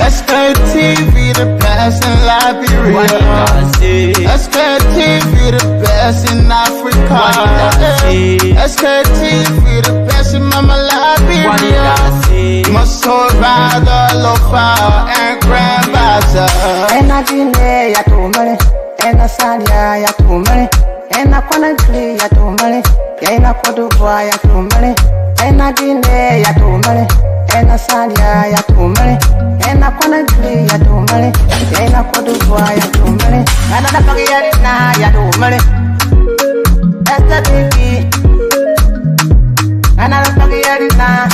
Sktv, the best in Liberia. Sktv, the best in Africa. Sktv, the best in Mama Liberia. Muscle Rider, Lofa, and Grand Bazaar. And I didn't ya to money, and I said ya to money, and I couldn't play ya to money, and I could do ya to money, and I didn't ya to money, and I said ya to money, and I couldn't play ya to money, and I could do ya to money, and I forget it now ya to money. That's the baby, and I forget it now.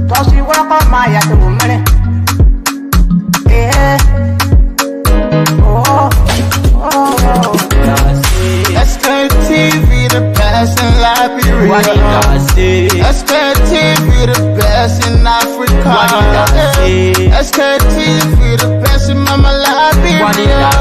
Cause you walk on my ya to money. Yeah. Sktv, the best in Liberia. Sktv, the best in Africa. Sktv, the best in Mama Liberia.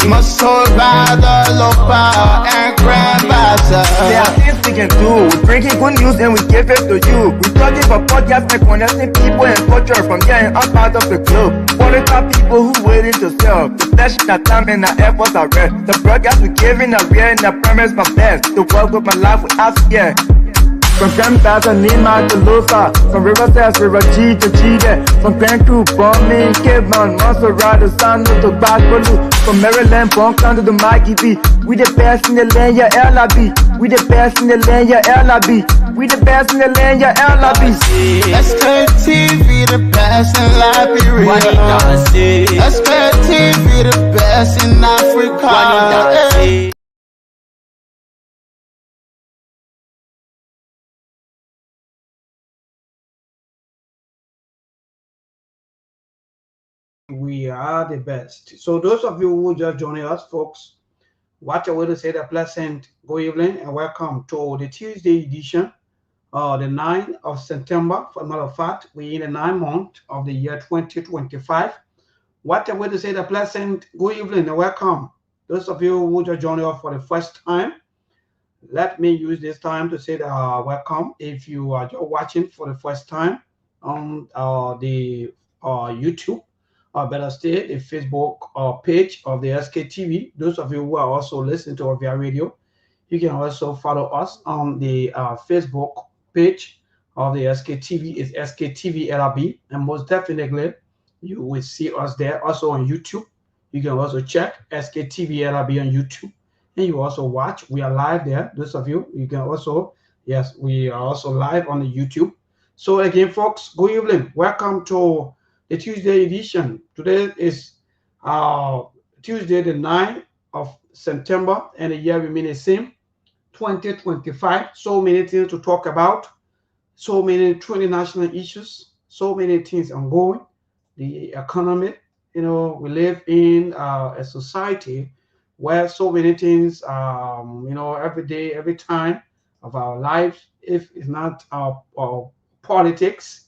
Muscle Rider, Lopa, and Grand Bazaar. There are things we can do. We bring in good news and we give it to you. We talking about podcasts and connecting people and culture from here and out part of the globe. Qualified people who waiting to serve. The session, the time and the efforts are rare. The broadcast we giving are real and I promise my best. To work with my life without fear. From Grand Bazaar, Nima to Lofa. From River Test, River G to Chide. From Grand Crew, Bombing, Cape Mount, Monster Rider, Sanu to Backbaloo. From Maryland, Bonk to the Mikey B. We the best in the land, yeah, LIB. We the best in the land, yeah, LIB. We the best in the land, yeah, LIB. Sktv, the best in Liberia. Sktv, the best in Africa. We are the best. So those of you who just joined us, folks, what I want to say, a pleasant good evening and welcome to the Tuesday edition, the 9th of September. For a matter of fact, we're in the 9th month of the year 2025. What I want to say, a pleasant good evening and welcome. Those of you who just joined us for the first time, let me use this time to say that welcome. If you are just watching for the first time on the YouTube, or better state, the Facebook page of the Sktv. Those of you who are also listening to us via radio, you can also follow us on the Facebook page of the Sktv. It's Sktv-Lib, and most definitely you will see us there. Also on YouTube, you can also check Sktv-Lib on YouTube, and you also watch. We are live there. Those of you, you can also, yes, we are also live on the YouTube. So again, folks, good evening. Welcome to the Tuesday edition. Today is Tuesday, the 9th of September, and the year remains the same, 2025. So many things to talk about, so many national issues, so many things ongoing. The economy, you know, we live in a society where so many things, you know, every day, every time of our lives, if it's not our politics,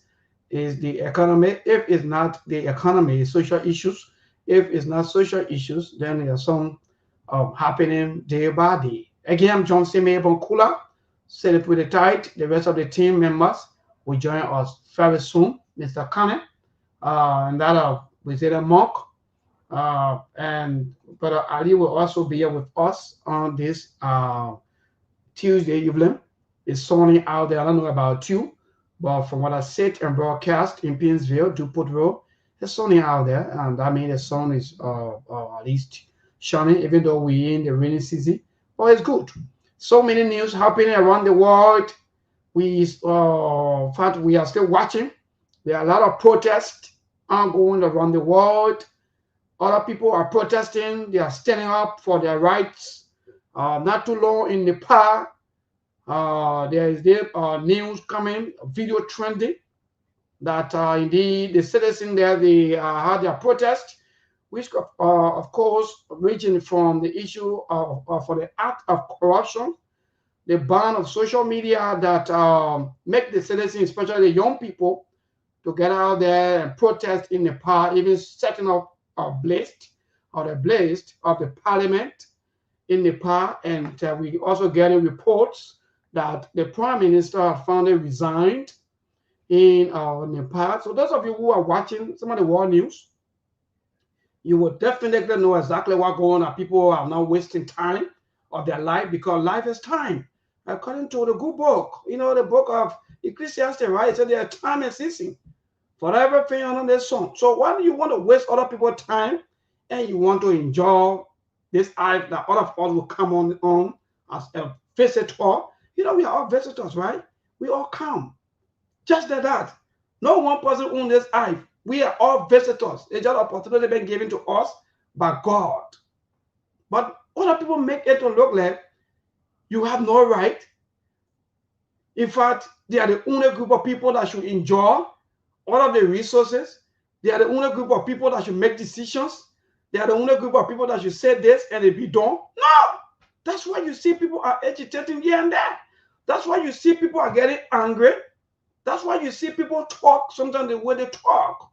is the economy. If it's not the economy, social issues. If it's not social issues, then there's some happening day by day. Again, I'm John Sime Bonkula. Celebrate tight. The rest of the team members will join us very soon. Mr. Kane, and that we say the Monk, and Brother Ali will also be here with us on this Tuesday evening. It's sunny out there. I don't know about you, but from what I sit and broadcast in Pinsville, Duportville, it's sunny out there, and that means the sun is at least shining, even though we're in the rainy season. But it's good. So many news happening around the world. In fact, we are still watching. There are a lot of protests ongoing around the world. Other people are protesting. They are standing up for their rights. Not too long in Nepal, there is news coming, video trending that indeed the citizens there, they had their protest, which of course originated from the issue of for the act of corruption, the ban of social media that make the citizens, especially the young people, to get out there and protest in the park, even setting up a blaze or the blaze of the parliament in Nepal. And we also getting reports that the prime minister finally resigned in Nepal. So those of you who are watching some of the world news, you will definitely know exactly what's going on. People are not wasting time of their life, because life is time. According to the good book, the book of Ecclesiastes, right? It said their time is ceasing for everything under the sun. So why do you want to waste other people's time and you want to enjoy this life that other of us will come on as a visitor? We are all visitors, right? We all come. Just like that. No one person owns this life. We are all visitors. It's just an opportunity been given to us by God. But other people make it to look like you have no right. In fact, they are the only group of people that should enjoy all of the resources. They are the only group of people that should make decisions. They are the only group of people that should say this and it be done. No! That's why you see people are agitating here and there. That's why you see people are getting angry. That's why you see people talk sometimes the way they talk.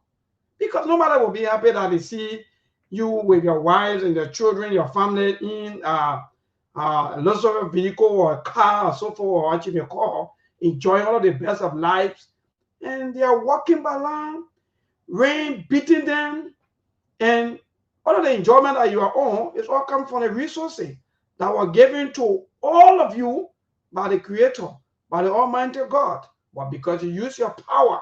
Because nobody will be happy that they see you with your wives and your children, your family in a luxury vehicle or a car or so forth, or actually a car, enjoying all of the best of lives. And they are walking by land, rain beating them, and all of the enjoyment that you are on is all come from the resources that were given to all of you by the Creator, by the Almighty God. But because you use your power,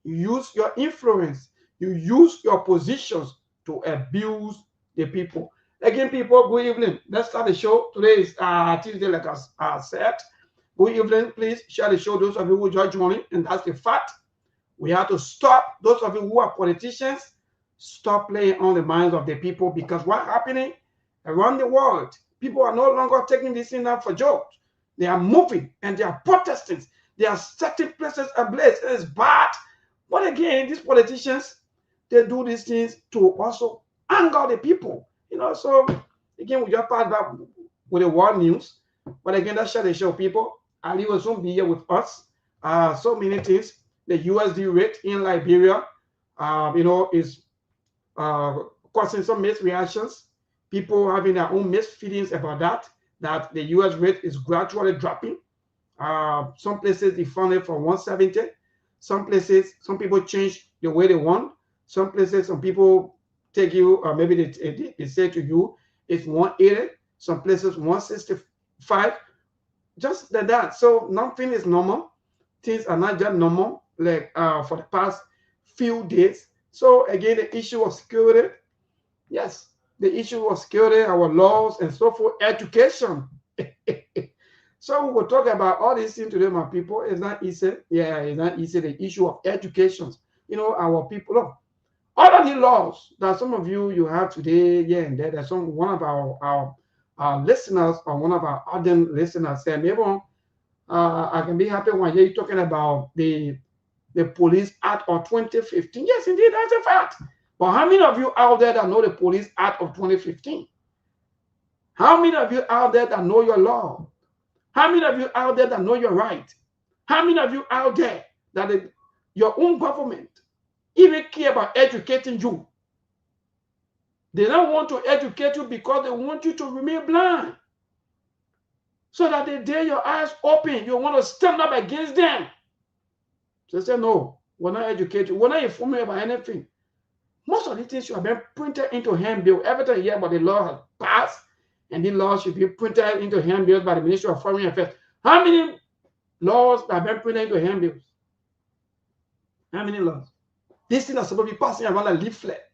you use your influence, you use your positions to abuse the people. Again, people, good evening. Let's start the show. Today is Tuesday, like I said. Good evening. Please share the show. Those of you who just joining, and that's the fact. We have to stop. Those of you who are politicians, stop playing on the minds of the people, because what's happening around the world, people are no longer taking this thing up for jokes. They are moving and they are protesting. They are setting places ablaze. It is bad. But again, these politicians, they do these things to also anger the people. So again, we just passed back with the world news. But again, that's the show, people. Ali will soon be here with us. So many things. The USD rate in Liberia, is causing some mixed reactions. People having their own mixed feelings about that the US rate is gradually dropping. Some places they found it for 170. Some places, some people change the way they want. Some places, some people take you, maybe they say to you, it's 180. Some places 165. Just like that. So nothing is normal. Things are not just normal, like for the past few days. So again, the issue of security. Yes, the issue of security, our laws and so forth, education. So we will talk about all these things today, my people. It's not easy. Yeah, it's not easy. The issue of education. Our people. Look, all of the laws that some of you have today, yeah, and there. There's one of our listeners, or one of our ardent listeners said, maybe I can be happy when you're talking about the Police Act of 2015. Yes, indeed, that's a fact. But how many of you out there that know the Police Act of 2015? How many of you out there that know your law? How many of you out there that know your right? How many of you out there that your own government even care about educating you? They don't want to educate you because they want you to remain blind. So that the day your eyes open, you want to stand up against them. So they say, no, we're not educated. We're not informing you about anything. Most of the things you have been printed into handbill. Everything here about the law has passed, and the law should be printed into handbills by the Ministry of Foreign Affairs. How many laws have been printed into handbills? How many laws? These things are supposed to be passing around like leaflet.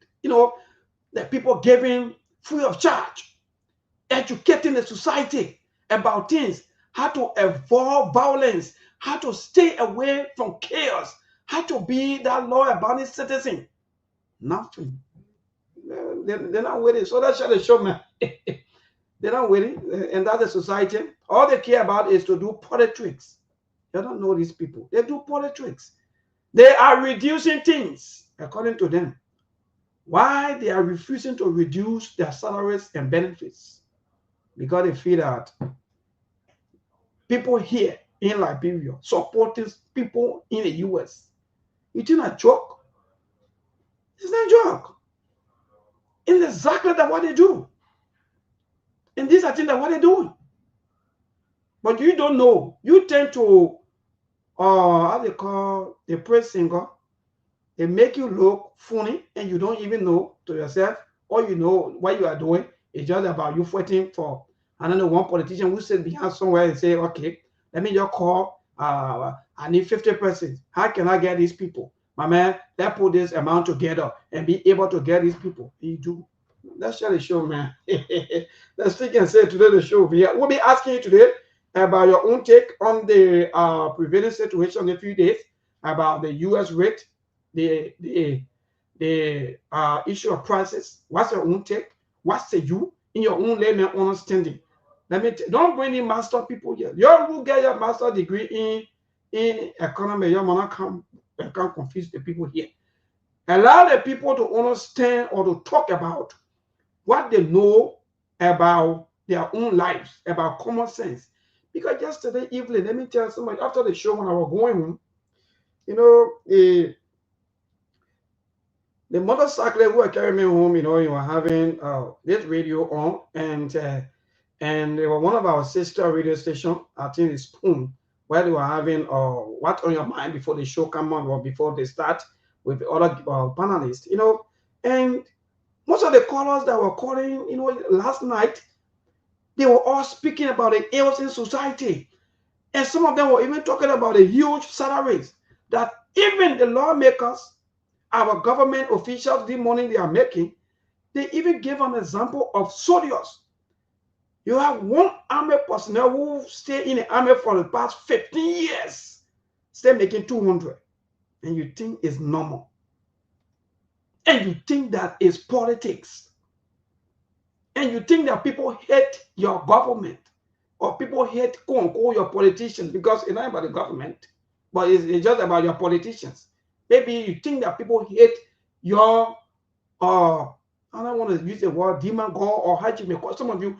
That people giving free of charge, educating the society about things, how to avoid violence, how to stay away from chaos, how to be that law-abiding citizen. Nothing. They're not with it. So that's the show, man. They're not with it. And that's the society. All they care about is to do politics. They don't know these people. They do politics. They are reducing things according to them. Why they are refusing to reduce their salaries and benefits? Because they feel that people here in Liberia supporting people in the US. It's not a joke. It's not a joke. It's exactly that what they do. And these are things that what they're doing. But you don't know. You tend to, how they call the praise singer, they make you look funny and you don't even know to yourself. All you know what you are doing is just about you fighting for, I don't know, one politician who sit behind somewhere and say, okay, let me just call, I need 50%. How can I get these people? My man, let's put this amount together and be able to get these people. You do. That's just the show, man. Let's speak and say today the show. We'll be asking you today about your own take on the prevailing situation in a few days, about the U.S. rate, the issue of prices. What's your own take? What's the you in your own layman understanding? Let me don't bring in master people here. You will get your master degree in economy. You will not come and can't confuse the people here. Allow the people to understand or to talk about what they know about their own lives, about common sense. Because yesterday evening, let me tell you somebody, after the show when I was going home, you know, the motorcycle who were carrying me home, you know, you were having this radio on, and they were one of our sister radio station, I think it's Spoon, where they were having what on your mind before the show come on or before they start with the other panelists, you know, and most of the callers that were calling, you know, last night, they were all speaking about the ills in society. And some of them were even talking about the huge salaries that even the lawmakers, our government officials, the money they are making, they even gave an example of soldiers. You have one army personnel who stay in the army for the past 15 years, still making 200. And you think it's normal. And you think that is politics. And you think that people hate your government or people hate quote unquote your politicians because it's not about the government, but it's just about your politicians. Maybe you think that people hate your I don't want to use the word demon god or hajime, because some of you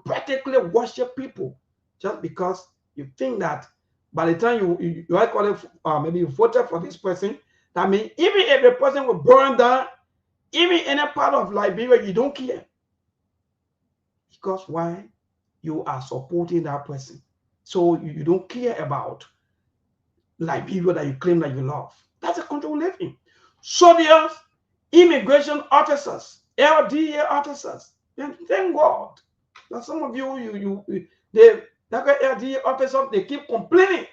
practically worship people just because you think that by the time you call it, maybe you voted for this person, that means even if the person will burn down, even in a part of Liberia, you don't care. Because why? You are supporting that person. So you don't care about Liberia that you claim that you love. That's the country we live in. Soldiers, immigration officers, LDA officers. And thank God that some of the LDA officers, they keep complaining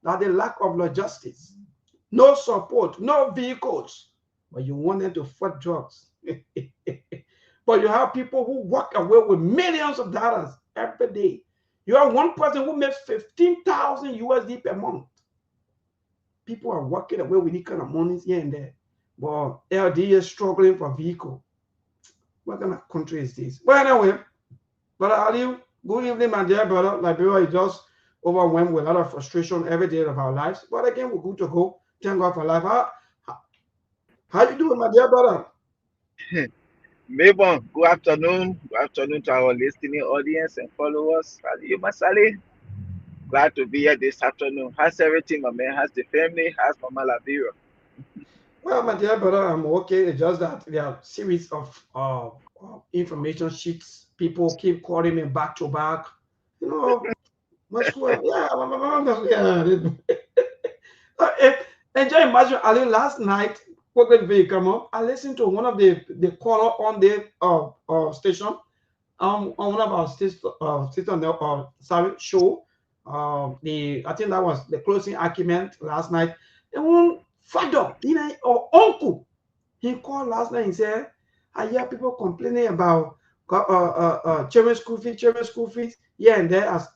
that the lack of logistics, no support, no vehicles. But you want them to fight drugs. But you have people who walk away with millions of dollars every day. You have one person who makes 15,000 USD per month. People are walking away with this kind of money here and there. But LD is struggling for vehicle. What kind of country is this? Well, anyway, Brother Ali, good evening, my dear brother. Liberia is just overwhelmed with a lot of frustration every day of our lives. But again, we're good to go. Thank God for life. How you doing, my dear brother? Mabon, good afternoon. Good afternoon to our listening audience and followers. How are you, Masali? Glad to be here this afternoon. How's everything, my man? How's the family? How's Mama Liberia? Well, my dear brother, I'm okay. It's just that there are series of information sheets. People keep calling me back to back. You know, much well. Yeah. And just imagine, Ali, last night, come up. I listened to one of the caller on the station, on one of our station show. I think that was the closing argument last night. And one father, you know, or uncle, he called last night and said, I hear people complaining about children's school fees, yeah, and there as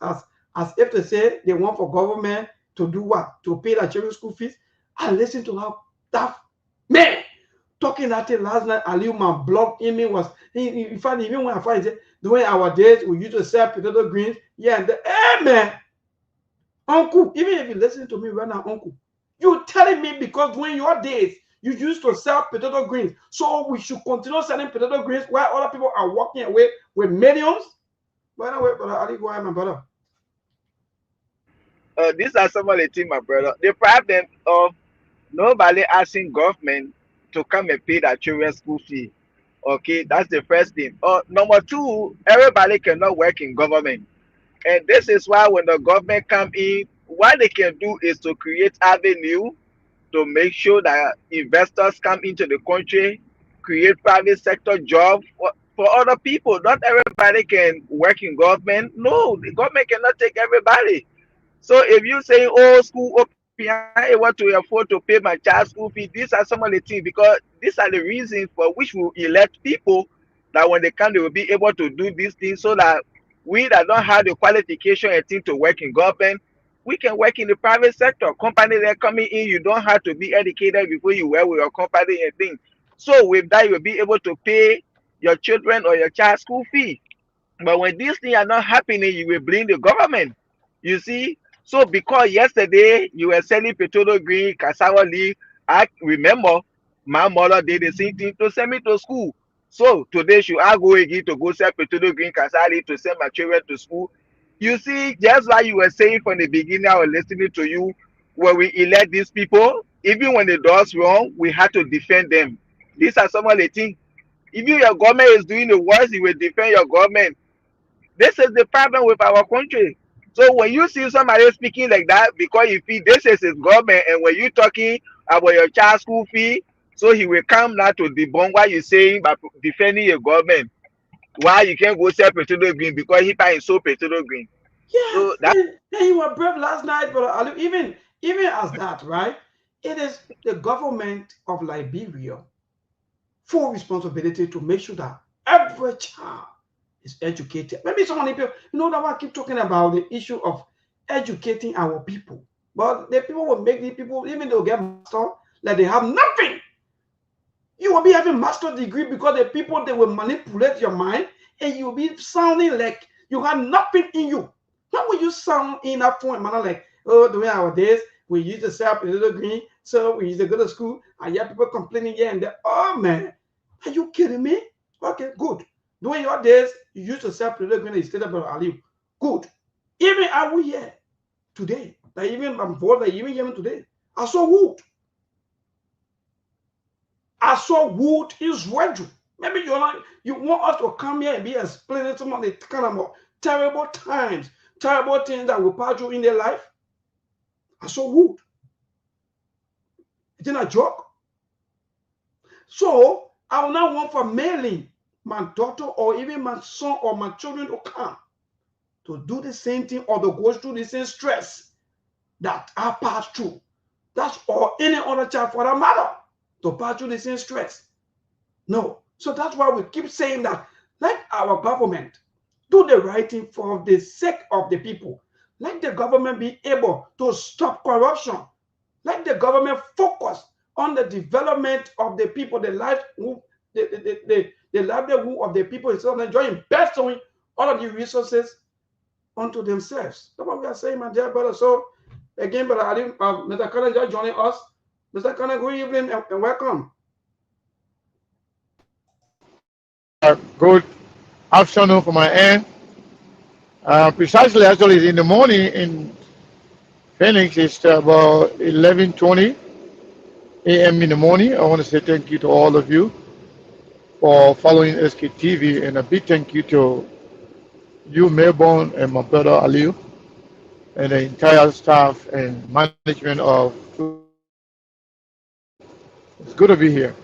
if to say they want for government to do what? To pay the children's school fees. I listened to how that man talking that thing last night. Aliu, my blog in me was, in fact, even when I find it, during our days, we used to sell potato greens. Yeah, and hey, man, uncle, even if you listen to me right now, uncle, You telling me because during your days you used to sell potato greens, so we should continue selling potato greens while other people are walking away with millions? By the way, brother Ali, go ahead, my brother. These are some of the things, my brother. The problem of nobody asking government to come and pay their children school fee. Okay, that's the first thing. Number two, everybody cannot work in government. And this is why when the government come in, what they can do is to create avenue to make sure that investors come into the country, create private sector job for other people. Not everybody can work in government. No, the government cannot take everybody. So if you say, oh, school open, I want to afford to pay my child school fee, these are some of the things because these are the reasons for which we elect people that when they come, they will be able to do these things so that we that don't have the qualification and thing to work in government, we can work in the private sector. Company that coming in, you don't have to be educated before you work with your company and things. So with that, you'll be able to pay your children or your child school fee. But when these things are not happening, you will blame the government. You see? So because yesterday you were selling potato green, cassava leaf, I remember my mother did the same thing to send me to school. So today should I go again to go sell potato green, cassava leaf to send my children to school? You see, just like you were saying from the beginning, I was listening to you, when we elect these people, even when they do us wrong, we have to defend them. These are some of the things. If your government is doing the worst, you will defend your government. This is the problem with our country. So when you see somebody speaking like that, because you feel this is his government, and when you talking about your child school fee, so he will come now to debunk what you saying by defending your government. Why you can't go sell potato green because he buying so potato green. Yes, So that and you were brave last night, brother Ali. Even as that, right? It is the government of Liberia full responsibility to make sure that every child is educated. Maybe some people, that I keep talking about the issue of educating our people. But the people will make the people, even though get master, like they have nothing. You will be having master degree because the people they will manipulate your mind, and you will be sounding like you have nothing in you. How will you sound in that point, man? Like, oh, during our days, we used to sell a little green, so we used to go to school. I hear people complaining here and there. Oh man, are you kidding me? Okay, good. During your days, you used to sell potato green instead of Aliu. Good. Even I will here today, like even I'm bored, like even here today, I saw wood. I saw wood is ready. Maybe you want us to come here and be explaining some of the kind of terrible times, terrible things that will pass you in their life. I saw wood. It's not a joke. So I will not want for mailing my daughter or even my son or my children to come to do the same thing or to go through the same stress that I passed through. That's or any other child for that matter to pass through the same stress. No. So that's why we keep saying that let our government do the right thing for the sake of the people. Let the government be able to stop corruption. Let the government focus on the development of the people, the livelihood of the people instead of enjoying bestowing all of the resources onto themselves. That's what we are saying, my dear brother. So again, brother Ali, Mr. Kenneth just joining us. Mr. Kenneth, good evening and welcome. Good afternoon from my end. Precisely, actually, in the morning in Phoenix, it's about 11:20 a.m. in the morning. I want to say thank you to all of you for following Sktv, and a big thank you to you, Melbourne, and my brother Aliu, and the entire staff and management of. It's good to be here.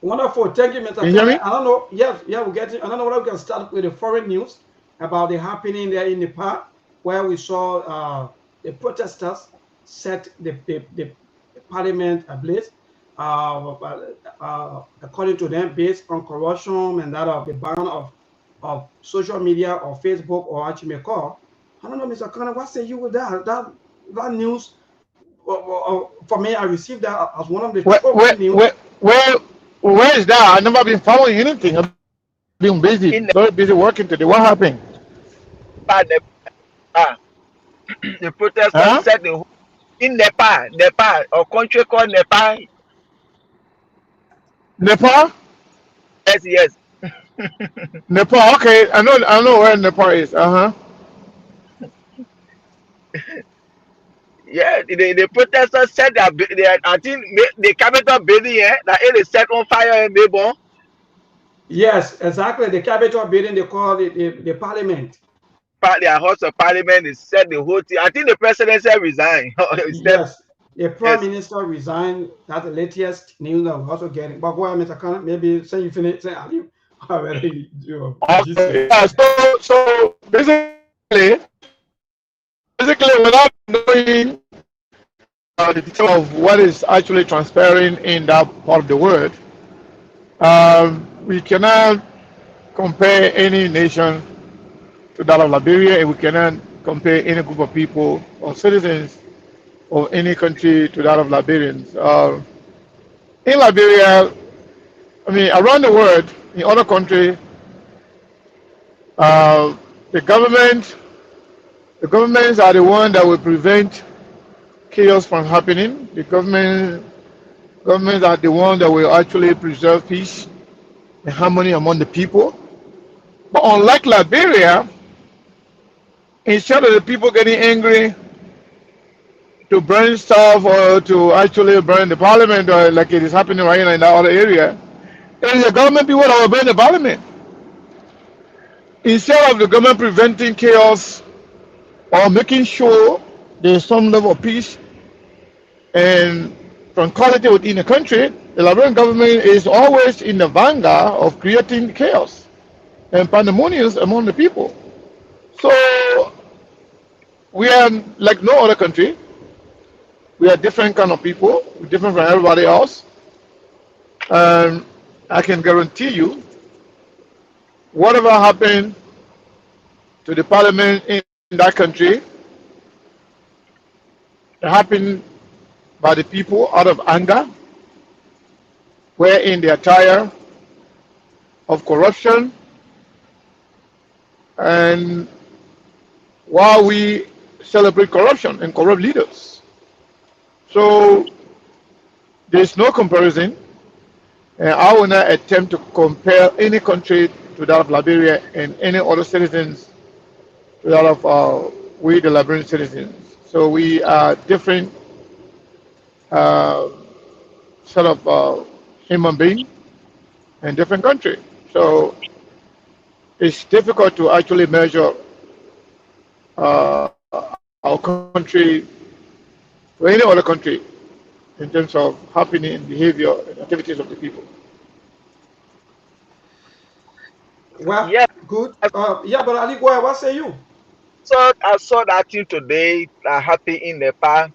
Wonderful. Thank you, Mr. Can you hear me? I don't know. Yes, yeah, we're getting. I don't know whether we can start with the foreign news about the happening there in Nepal, where we saw the protesters set the parliament ablaze. According to them, based on corruption and that of the ban of social media or Facebook or what you may call. I don't know, Mr. Connor, what say you with that news? For me, I received that as one of the news. Where is that? I've never been following anything. I've been busy, in very busy working today. What happened? the The protesters Huh? set the whole in Nepal, a country called Nepal. Nepal? Yes, yes. Nepal, okay. I know where Nepal is. Uh-huh. Yeah, the protesters set their I think the capital building that it is set on fire in Melbourne. Yes, exactly. The Capitol building, they call it the Parliament. Their House of Parliament is set the whole thing. I think the president said resign. Step. Yes, the Prime Yes. Minister resigned. That's the latest news that we're also getting. But go ahead, Mr. Khan, maybe say you finish, say Ali, already you gist it. Okay. Yeah, so basically without knowing the detail of what is actually transpiring in that part of the world, we cannot compare any nation to that of Liberia, and we cannot compare any group of people or citizens of any country to that of Liberians. In Liberia, I mean, around the world, in other countries, uh, the government, the governments are the one that will prevent chaos from happening. Governments are the one that will actually preserve peace and harmony among the people. But unlike Liberia, instead of the people getting angry to burn stuff or to actually burn the parliament, or like it is happening right now in that other area, it is the government people that will burn the parliament. Instead of the government preventing chaos or making sure there is some level of peace and tranquility within the country, the Liberian government is always in the vanguard of creating chaos and pandemonium among the people. So we are like no other country. We are different kind of people, different from everybody else. And I can guarantee you, whatever happened to the parliament in that country, it happened by the people out of anger, wherein they are tired of corruption. And while we celebrate corruption and corrupt leaders, so there's no comparison. And I will not attempt to compare any country to that of Liberia and any other citizens to that of we, the Liberian citizens. So we are different uh, set of human beings in different country. So it's difficult to actually measure our country to any other country in terms of happening behavior and activities of the people. Well, Yes. good. Yeah, but Ali, go ahead. What say you? I saw that thing today that happened in Nepal.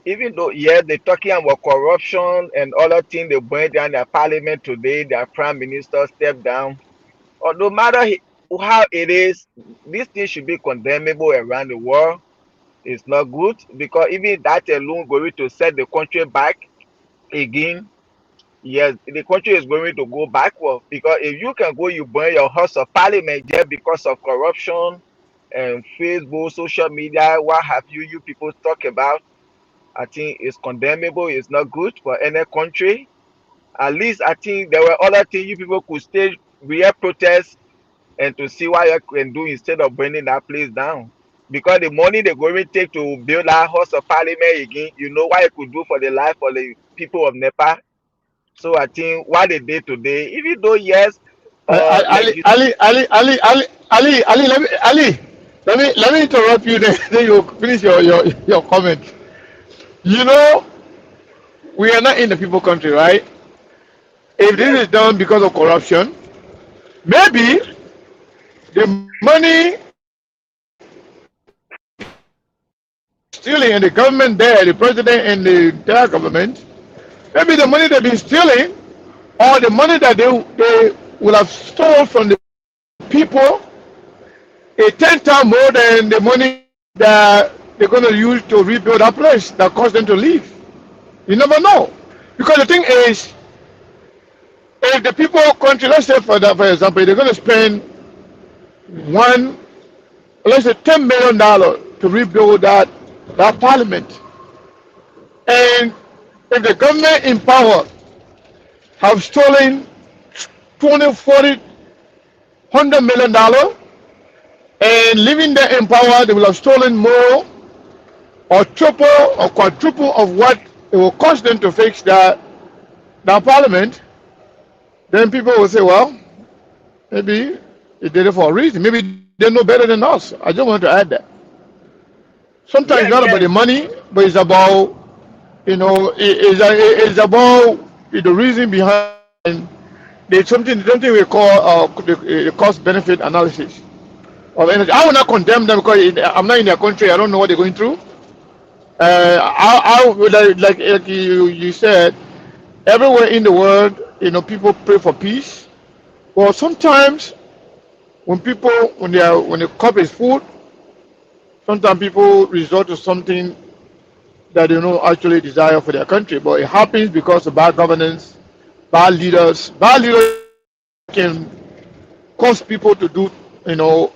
Even though, yeah, they're talking about corruption and other things, they bring down their parliament today, their prime minister stepped down. Or no matter how it is, this thing should be condemnable around the world. It's not good because even that alone going to set the country back again. Yes, the country is going to go backward because if you can go, you burn your house of parliament just because of corruption and Facebook, social media, what have you, you people talk about. I think it's condemnable. It's not good for any country. At least I think there were other things you people could stage real protests and to see what you can do instead of burning that place down. Because the money they're going to take to build that house of parliament again, you know what you could do for the life of the people of Nepal. So I think what they did today, even though yes, like Ali, you Ali, Ali, Ali, Ali, Ali, Ali, let me interrupt you. Then you finish your comment. You know, we are not in the people country, right? If this yes, is done because of corruption, maybe the money stealing and the government there, the president and the entire government, maybe the money they've been stealing or the money that they will have stolen from the people is 10 times more than the money that they're going to use to rebuild that place that caused them to leave. You never know. Because the thing is, if the people country, let's say for that, for example, they're going to spend one, let's say $10 million to rebuild that parliament. And if the government in power have stolen 20, 40, $100 million, and living there in power, they will have stolen more or triple or quadruple of what it will cost them to fix that parliament. Then people will say, well, maybe they did it for a reason. Maybe they know better than us. I just want to add that. Sometimes Yeah, it's not about yeah. the money, but it's about, it's about the reason behind. There's something we call the cost benefit analysis of energy. I will not condemn them because I'm not in their country. I don't know what they're going through. I would like you said, everywhere in the world, people pray for peace. Well, sometimes when the cup is full, sometimes people resort to something that they don't actually desire for their country. But it happens because of bad governance, bad leaders. Bad leaders can cause people to do,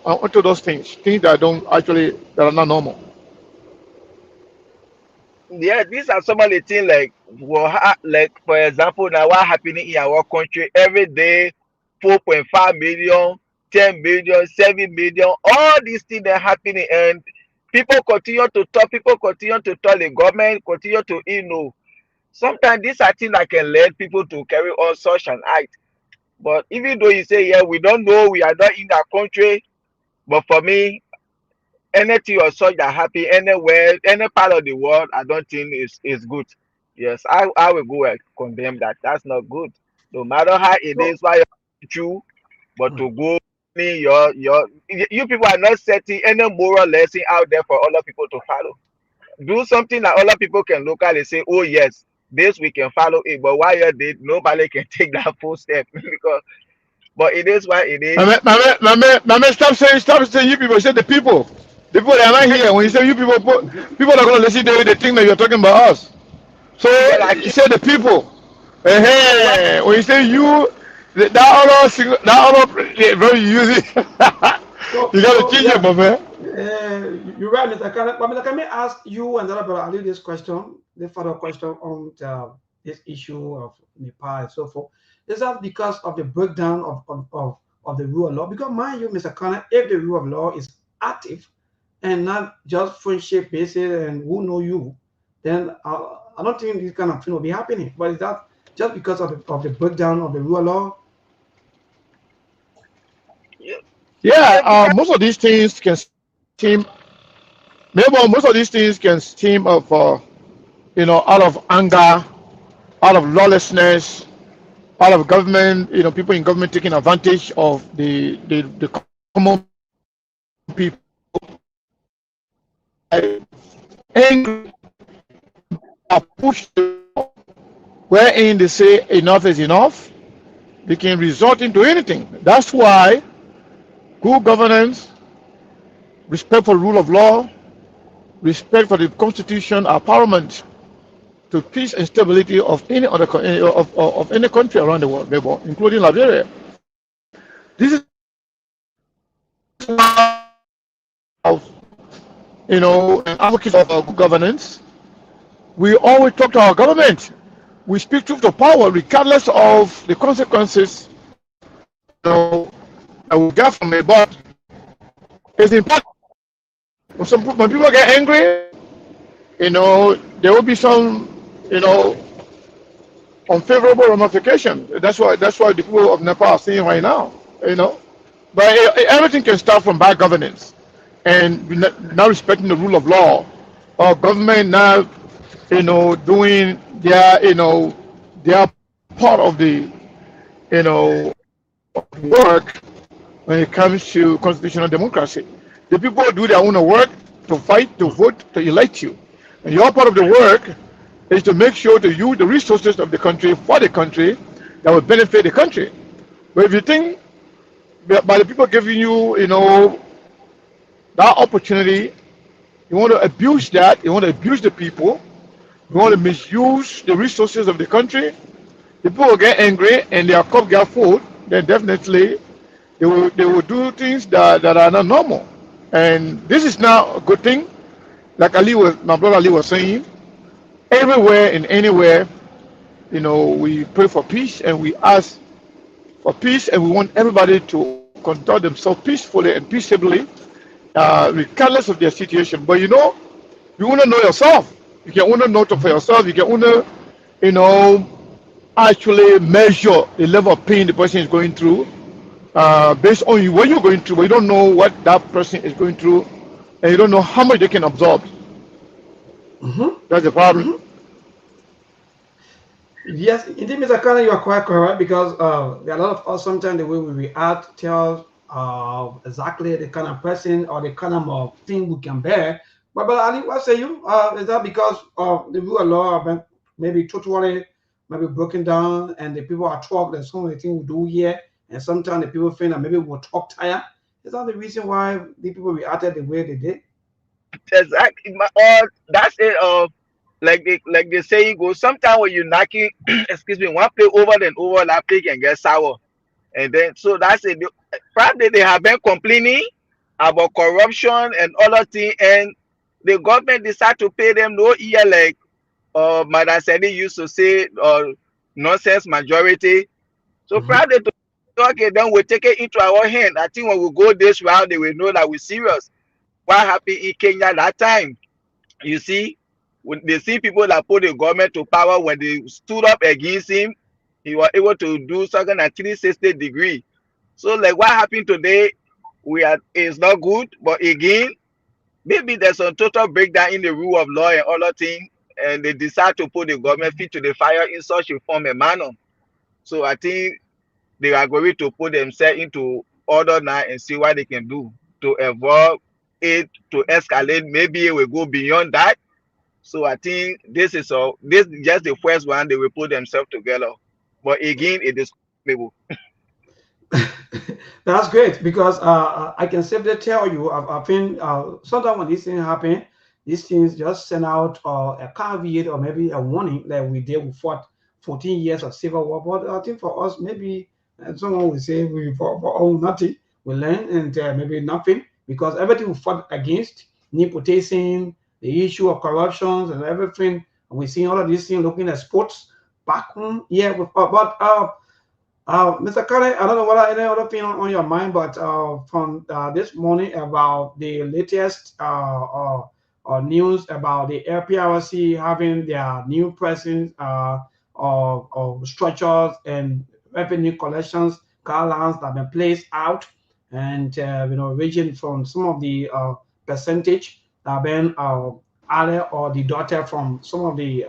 onto those things that are not normal. Yeah, these are some of the things like like for example now what happening in our country every day, 4.5 million, 10 million, 7 million, all these things are happening and people continue to talk, the government continue to sometimes these are things that can lead people to carry on such an act. But even though you say, yeah, we don't know, we are not in that country, but for me, anything or such that happen anywhere, any part of the world, I don't think is good. Yes, I will go and condemn that. That's not good. No matter how it So, is, why you're true, but to go you people are not setting any moral lesson out there for other people to follow. Do something that other people can look at and say, oh yes, this we can follow it. But while you're dead, nobody can take that full step because but it is what it My is. man, stop saying you people. Say the people. The people that are not here. When you say you people, people are going to listen to you. They think that you're talking about us. So But I you keep say the people. so what Hey, when you say you, that other very use it. You got to change it, yeah, my man. you're right, Mr. Kenneth. But Mr. Let me ask you another brother Ali this question, the further question on this issue of Nepal and so forth. Is that because of the breakdown of the rule of law? Because mind you, Mr. Kenneth, if the rule of law is active and not just friendship basis and who know you, then I don't think this kind of thing will be happening. But is that just because of the breakdown of the rule of law? yeah, Yeah, yeah, because seem, maybe most of these things can stem of, out of anger, out of lawlessness, out of government, people in government taking advantage of the common people, angry, are pushed wherein they say enough is enough. They can resort into anything. That's why good governance, respect for the rule of law, respect for the constitution are paramount to peace and stability of any other of any country around the world, including Liberia. This is of an advocate of good governance. We always talk to our government. We speak truth to power, regardless of the consequences, that we get from it. But it's important. When people get angry, there will be some, you know, unfavorable ramification. That's why the people of Nepal are seeing right now. But everything can start from bad governance and not respecting the rule of law, or government not, doing their part of the, you know, work when it comes to constitutional democracy. The people do their own work to fight, to vote, to elect you. And your part of the work is to make sure to use the resources of the country for the country that will benefit the country. But if you think by the people giving you, that opportunity, you want to abuse that, you want to abuse the people, you want to misuse the resources of the country, the people will get angry and their cup get full, then definitely they will do things that are not normal. And this is not a good thing. like my brother Ali was saying, everywhere and anywhere, we pray for peace and we ask for peace, and we want everybody to conduct themselves peacefully and peaceably, regardless of their situation. But you want to know yourself. You can want to know for yourself. You can want to, you know, actually measure the level of pain the person is going through, based on what you're going through, but you don't know what that person is going through, and you don't know how much they can absorb. That's the problem. Yes, indeed, Mr. Khan, you are quite correct because there are a lot of us sometimes the way we react tells exactly the kind of person or the kind of thing we can bear. But Ali, what say you? Is that because the rule of law have been maybe totally maybe broken down and the people are talk that some of the things we do here, and sometimes the people think that maybe we'll talk tired? Is that the reason why the people reacted the way they did? Exactly. That's it. Like they saying goes. Sometimes when you knocking, excuse me, one play over then over, that play can get sour. And then so that's it. Probably they have been complaining about corruption and other things, and the government decide to pay them no year like Madam Sedi used to say, nonsense majority. So probably to okay, then we take it into our hand. I think when we go this round, they will know that we're serious. What happened in Kenya that time? You see, when they see people that put the government to power, when they stood up against him, he was able to do something at 360 degree. So like what happened today, we are is not good. But again, maybe there's a total breakdown in the rule of law and other things, and they decide to put the government feet to the fire in such a form and manner. So I think they are going to put themselves into order now and see what they can do to avoid it to escalate. Maybe it will go beyond that. So I think this is just the first one they will put themselves together. But again, it is maybe. That's great because I can safely tell you, I've been sometimes when these things happen, these things just send out a caveat or maybe a warning that we did we fought 14 years of civil war. But I think for us, maybe someone will say we for all nothing, we learn and maybe nothing because everything we fought against, nepotism, the issue of corruptions and everything, and we see all of these things looking at sports back home. Yeah, but Mr. Curry, I don't know what any other thing on your mind, but from this morning about the latest news about the LPRC having their new presence of structures and revenue collections guidelines that have been placed out, and ranging from some of the percentage that have been added or deducted from some of the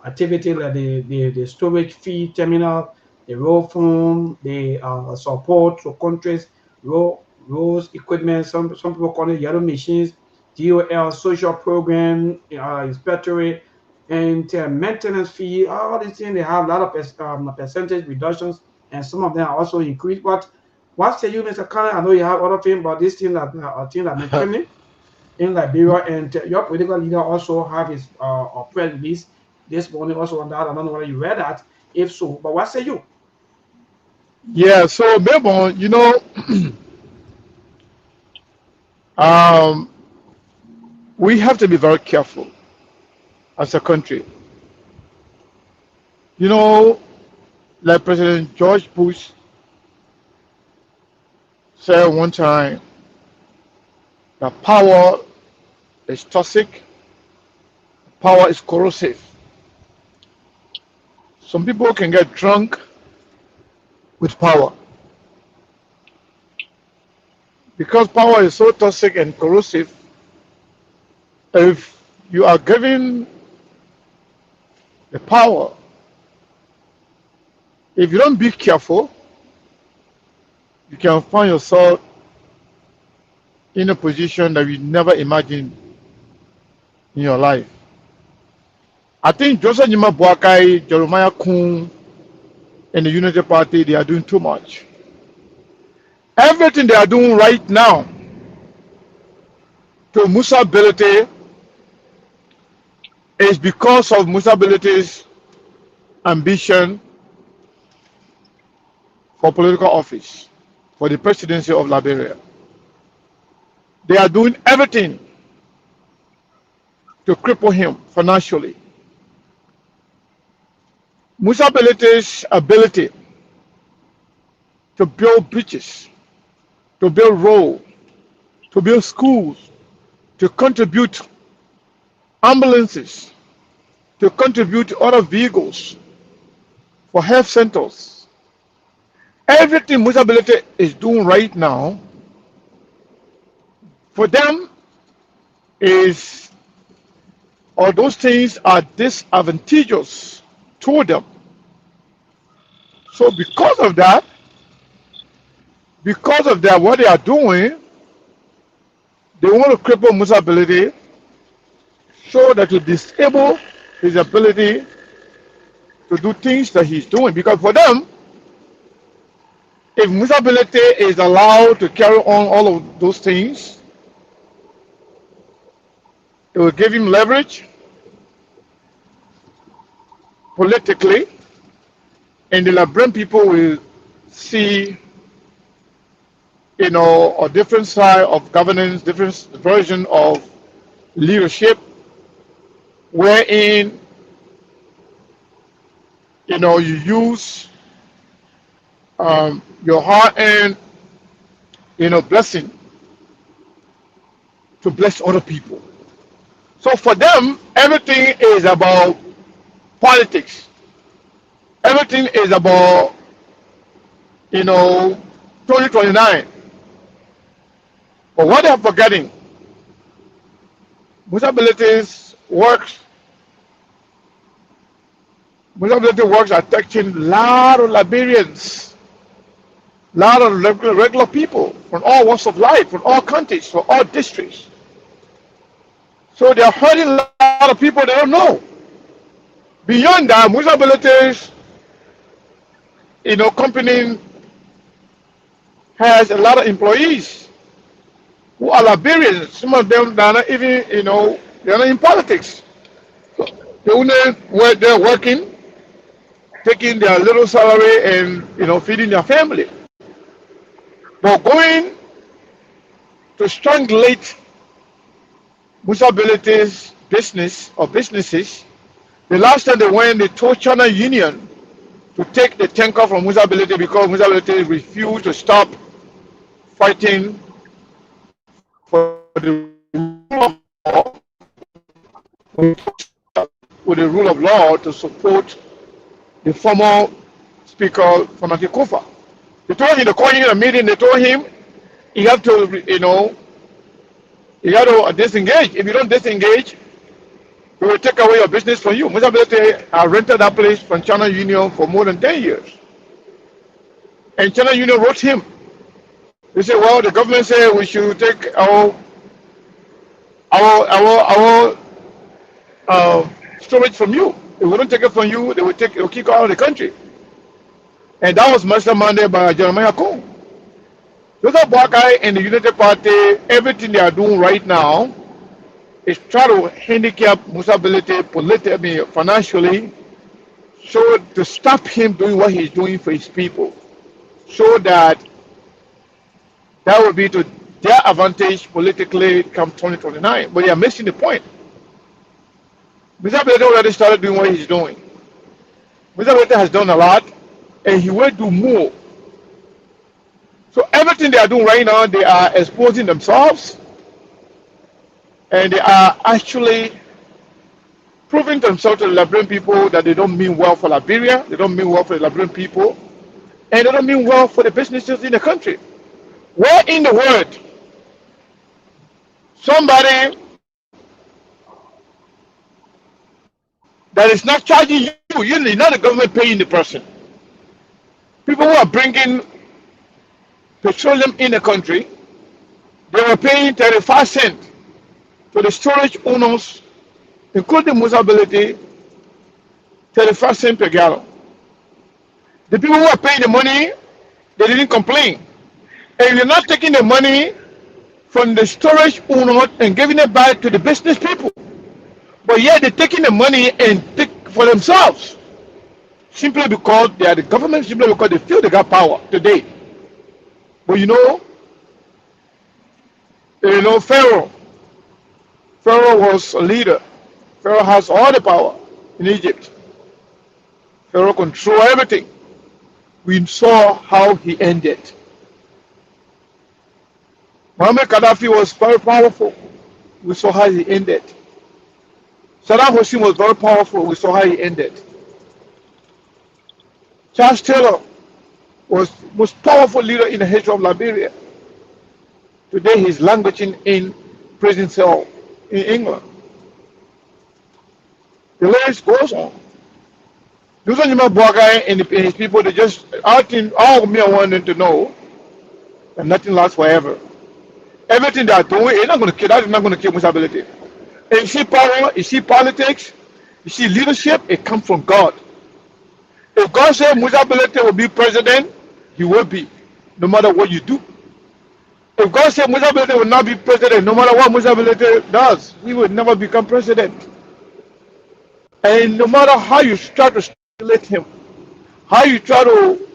activity like the storage fee terminal, the road phone, the support to countries, roads, equipment, some people call it yellow machines, DOL, social program, inspectorate, and maintenance fee, all these things, they have a lot of percentage reductions, and some of them are also increased. But what say you, Mr. Khan? I know you have other things, but this thing that thing that mentioned in Liberia, and your political leader also have his press release this morning also on that. I don't know whether you read that. If so, but what say you? Yeah, so Bebon, um, we have to be very careful as a country. You know, like President George Bush said one time, that power is toxic, power is corrosive. Some people can get drunk with power. Because power is so toxic and corrosive, if you are given the power, if you don't be careful, you can find yourself in a position that you never imagined in your life. I think Joseph Nima Boakai, Jeremiah Kun, and the Unity Party, they are doing too much. Everything they are doing right now to Musa Ability is because of Musa Ability's ambition for political office, for the presidency of Liberia. They are doing everything to cripple him financially. Municipalities' ability to build bridges, to build roads, to build schools, to contribute ambulances, to contribute other vehicles for health centers. Everything municipality is doing right now for them is, or those things are disadvantageous to them. So because of that, what they are doing, they want to cripple Musa's ability so that to disable his ability to do things that he's doing. Because for them, if Musa's ability is allowed to carry on all of those things, it will give him leverage politically, and the Liberian people will see, a different side of governance, different version of leadership, wherein, you use your hard-earned, blessing to bless other people. So for them, everything is about politics. Everything is about, 2029. But what they're forgetting, Musabilities works are touching a lot of Liberians, a lot of regular people from all walks of life, from all countries, from all districts. So they're hurting a lot of people they don't know. Beyond that, Musabilities, company has a lot of employees who are Liberians. Some of them are not even, they're not in politics. So they're working, taking their little salary and, feeding their family. But going to strangulate Musabilities business or businesses, the last time they went, they told China Union to take the tanker from Musability because Musability refused to stop fighting for the rule of law, with the rule of law to support the former speaker from Kofa. They told him, they called him in a meeting, they told him you have to, you have to disengage. If you don't disengage, we will take away your business from you. Musability rented that place from China Union for more than 10 years. And China Union wrote him. They said, well, the government said we should take our storage from you. If we don't take it from you, they will kick you out of the country. And that was masterminded by Jeremiah Kong. Those are black guy in the United Party. Everything they are doing right now is try to handicap Musability politically, financially, so to stop him doing what he's doing for his people, so that will be to their advantage politically come 2029. But they are missing the point. Musability already started doing what he's doing. Musability has done a lot, and he will do more. So everything they are doing right now, they are exposing themselves, and they are actually proving to themselves to the Liberian people that they don't mean well for Liberia, they don't mean well for the Liberian people, and they don't mean well for the businesses in the country. Where in the world somebody that is not charging you, not the government paying the person. People who are bringing petroleum in the country, they were paying 35 cents to the storage owners, including Musability, 35 cents per gallon. The people who are paying the money, they didn't complain. And you're not taking the money from the storage owner and giving it back to the business people. But yet they're taking the money and take for themselves. Simply because they are the government, simply because they feel they got power today. But Pharaoh was a leader. Pharaoh has all the power in Egypt. Pharaoh control everything. We saw how he ended. Muammar Gaddafi was very powerful. We saw how he ended. Saddam Hussein was very powerful. We saw how he ended. Charles Taylor was the most powerful leader in the history of Liberia. Today he's languishing in prison cell in England. The list goes on. Those are my Boagai and his people. They just all me want them to know that nothing lasts forever. Everything they are doing is not going to kill. That is not going to kill Musa Belete. And you see power, you see politics, you see leadership. It comes from God. If God said Musa Belete will be president, he will be, no matter what you do. If God said Musa Belete will not be president, no matter what Musa Belete does, he will never become president. And no matter how you try to stimulate him, how you try to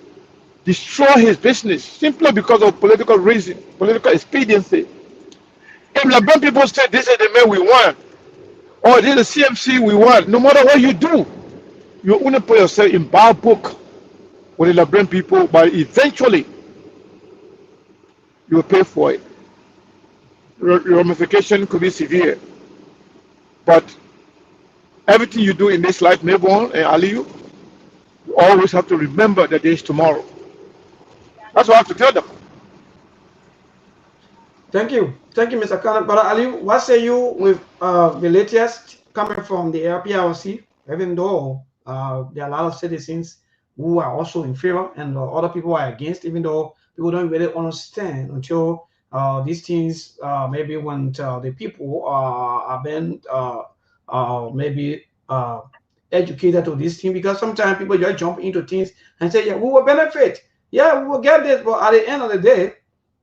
destroy his business simply because of political reason, political expediency. If Liberian people say this is the man we want, or this is the CMC we want, no matter what you do, you only put yourself in bad book with the Liberian people, but eventually you will pay for it. Ramification could be severe. But everything you do in this life, Melbourne and Aliyu, you always have to remember that there is tomorrow. That's what I have to tell them. Thank you, Mr. Khan. But Ali, what say you with the latest coming from the LPRC? Even though there are a lot of citizens who are also in favor and other people are against, even though people don't really understand until these things maybe when the people are being maybe educated to this thing, because sometimes people just jump into things and say, yeah, we will benefit, yeah, we will get this, but at the end of the day,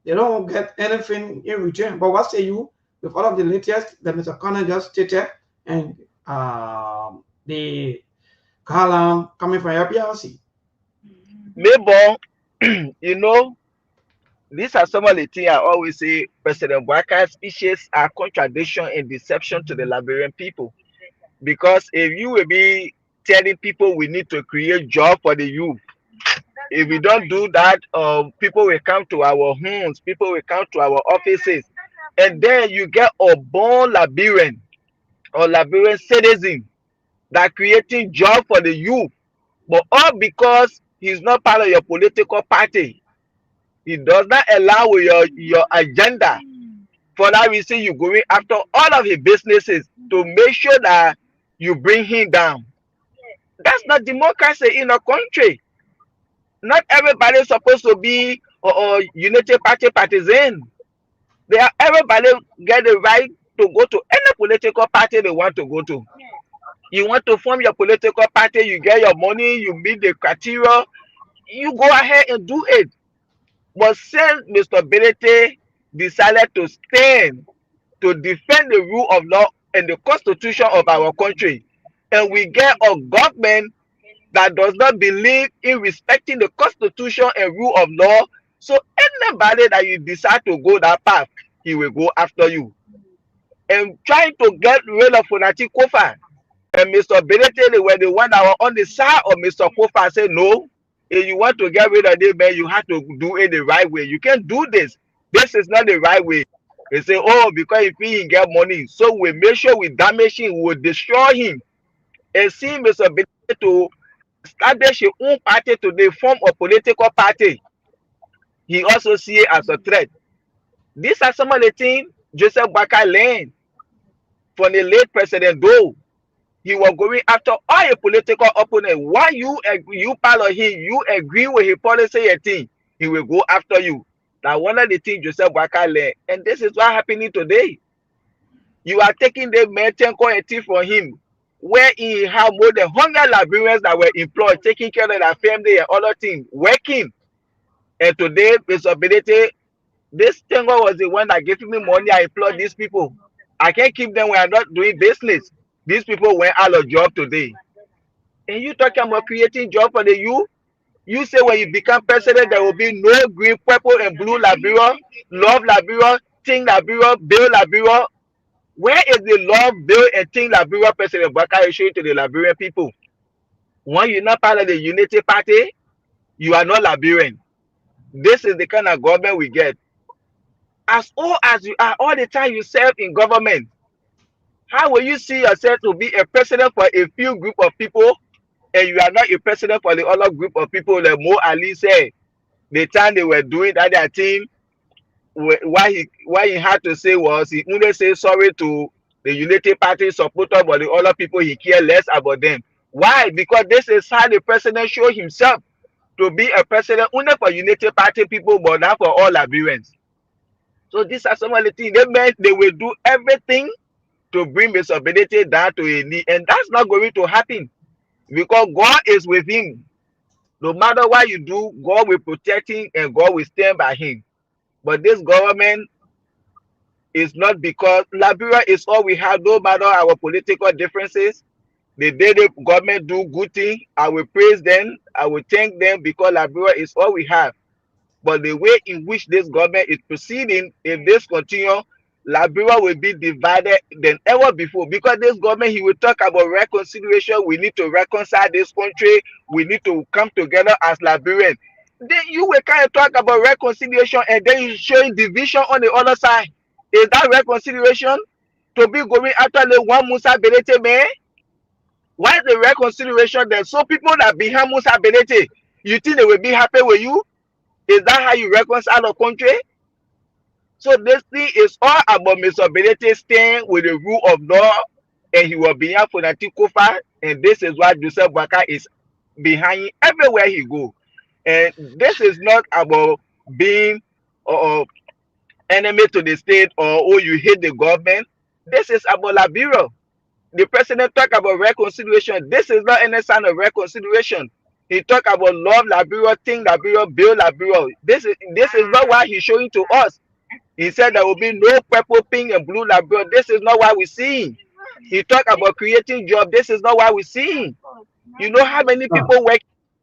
they don't get anything in return. But what say you with all of the latest that Mr. Connor just stated and the column coming from LPRC? Maybe, you know, these are some of the things I always say. President Bwaka's speeches are contradiction and deception to the Liberian people. Because if you will be telling people we need to create job for the youth, if we don't do that, people will come to our homes, people will come to our offices, and then you get a born Liberian or Liberian citizen that creating job for the youth, but all because he's not part of your political party. He does not allow your agenda. For that reason, you're going after all of his businesses to make sure that you bring him down. That's not democracy in a country. Not everybody is supposed to be unity party partisan. Everybody get the right to go to any political party they want to go to. You want to form your political party, you get your money, you meet the criteria, you go ahead and do it. But since Mr. Benete decided to stand to defend the rule of law and the constitution of our country, and we get a government that does not believe in respecting the constitution and rule of law, so anybody that you decide to go that path, he will go after you. And trying to get rid of Fonati Kofa, and Mr. Benete, they were the one that were on the side of Mr. Kofa, said, no, if you want to get rid of this man, you have to do it the right way. You can't do this. This is not the right way. They say, oh, because if he get money, so we make sure we damage him, we will destroy him. And see Mr. Benete to establish his own party to the form of political party, he also see it as a threat. These are some of the things Joseph Baka learned from the late President Doe. He was going after all your political opponents. Why you part of him, you agree with his policy and thing, he will go after you. Now one of the things Joseph Baka learned, and this is what happening today. You are taking the maintain quality from him, where he had more than 100 Liberians that were employed, taking care of their family and other things, working. And today, Mr. Benete, this Tengo was the one that gave me money. I employed these people. I can't keep them when I'm not doing business. These people went out of job today. And you talking about creating job for the youth? You say when you become president, there will be no green, purple, and blue Liberia, love Liberia, think Liberia, build Liberia. Where is the law, bill, and thing Liberia President Baka is showing to the Liberian people? When you're not part of the Unity Party, you are not Liberian. This is the kind of government we get. As old as you are, all the time you serve in government, how will you see yourself to be a president for a few group of people and you are not a president for the other group of people? Like Mo Ali said, the time they were doing that their team, why he had to say was he only say sorry to the Unity Party supporter, but the other people he care less about them. Why? Because this is how the president show himself to be a president only for Unity Party people, but not for all Liberians. So these are some of the things they meant they will do everything to bring visibility down to a knee, and that's not going to happen because God is with him. No matter what you do, God will protect him and God will stand by him. But this government is not, because Liberia is all we have, no matter our political differences. The day the government do good thing, I will praise them, I will thank them because Liberia is all we have. But the way in which this government is proceeding, if this continue, Liberia will be divided than ever before. Because this government, he will talk about reconciliation. We need to reconcile this country. We need to come together as Liberians. Then you will kind of talk about reconciliation and then you showing division on the other side. Is that reconciliation? To be going after the one Musa Belete man? Why is the reconciliation there? So people that behind Musa Belete, you think they will be happy with you? Is that how you reconcile a country? So this thing is all about Mr. Belete staying with the rule of law, and he will be here for the Tikufa, and this is why Joseph Baka is behind him everywhere he go. And this is not about being enemy to the state or oh you hate the government. This is about Liberia. The president talk about reconciliation. This is not any sign of reconciliation. He talk about love Liberia, think Liberia, build Liberia. This is not what he's showing to us. He said there will be no purple, pink, and blue Liberia. This is not what we're seeing. He talk about creating jobs. This is not what we're seeing. You know how many people work,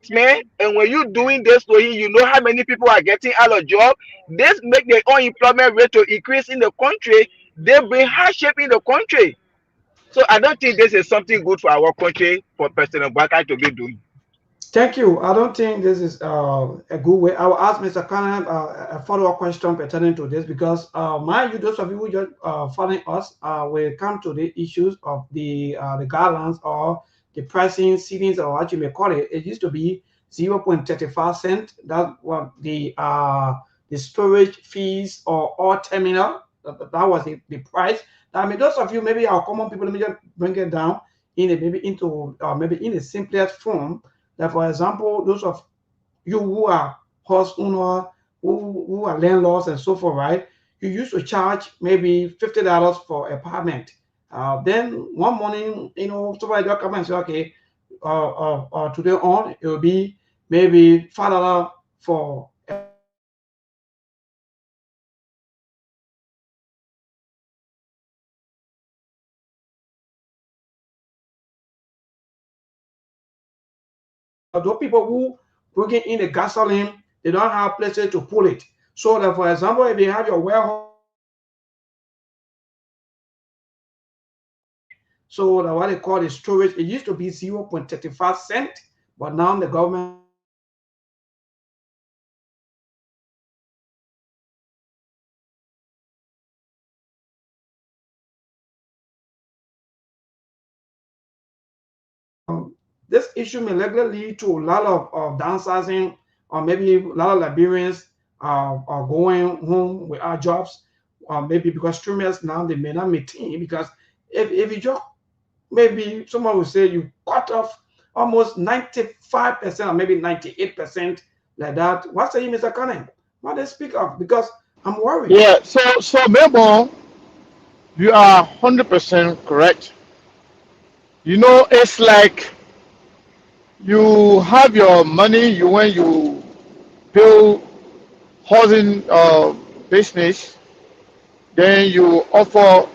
man? And when you're doing this to him, you know how many people are getting out of job. This make the unemployment rate to increase in the country. They bring hardship in the country. So I don't think this is something good for our country for President Baka to be doing. Thank you. I don't think this is a good way. I will ask Mr. Cannon a follow-up question pertaining to this because, mind you, those of you who just following us will come to the issues of the guidelines or the pricing ceilings or what you may call it. It used to be 0.35 cent. That's what the storage fees or all terminal. That was the price. I mean, those of you, maybe our common people, let me just bring it down in a, maybe into maybe in a simplest form. That, for example, those of you who are house owner, who are landlords and so forth, right? You used to charge maybe $50 for apartment. Then one morning, you know, somebody will come and say, okay, today on it will be maybe $5 for those people who bringing in the gasoline, they don't have places to pull it. So that, for example, if you have your warehouse, so that what they call the storage, it used to be 0.35 cent, but now the government this issue may likely lead to a lot of downsizing, or maybe a lot of Liberians are going home without jobs, maybe because streamers now they may not maintain. Because if you just maybe someone will say you cut off almost 95% or maybe 98% like that. What say you, Mr. Cannon? What they speak of? Because I'm worried. Yeah, so Memo, you are 100% correct. You know, it's like you have your money, when you build housing business, then you offer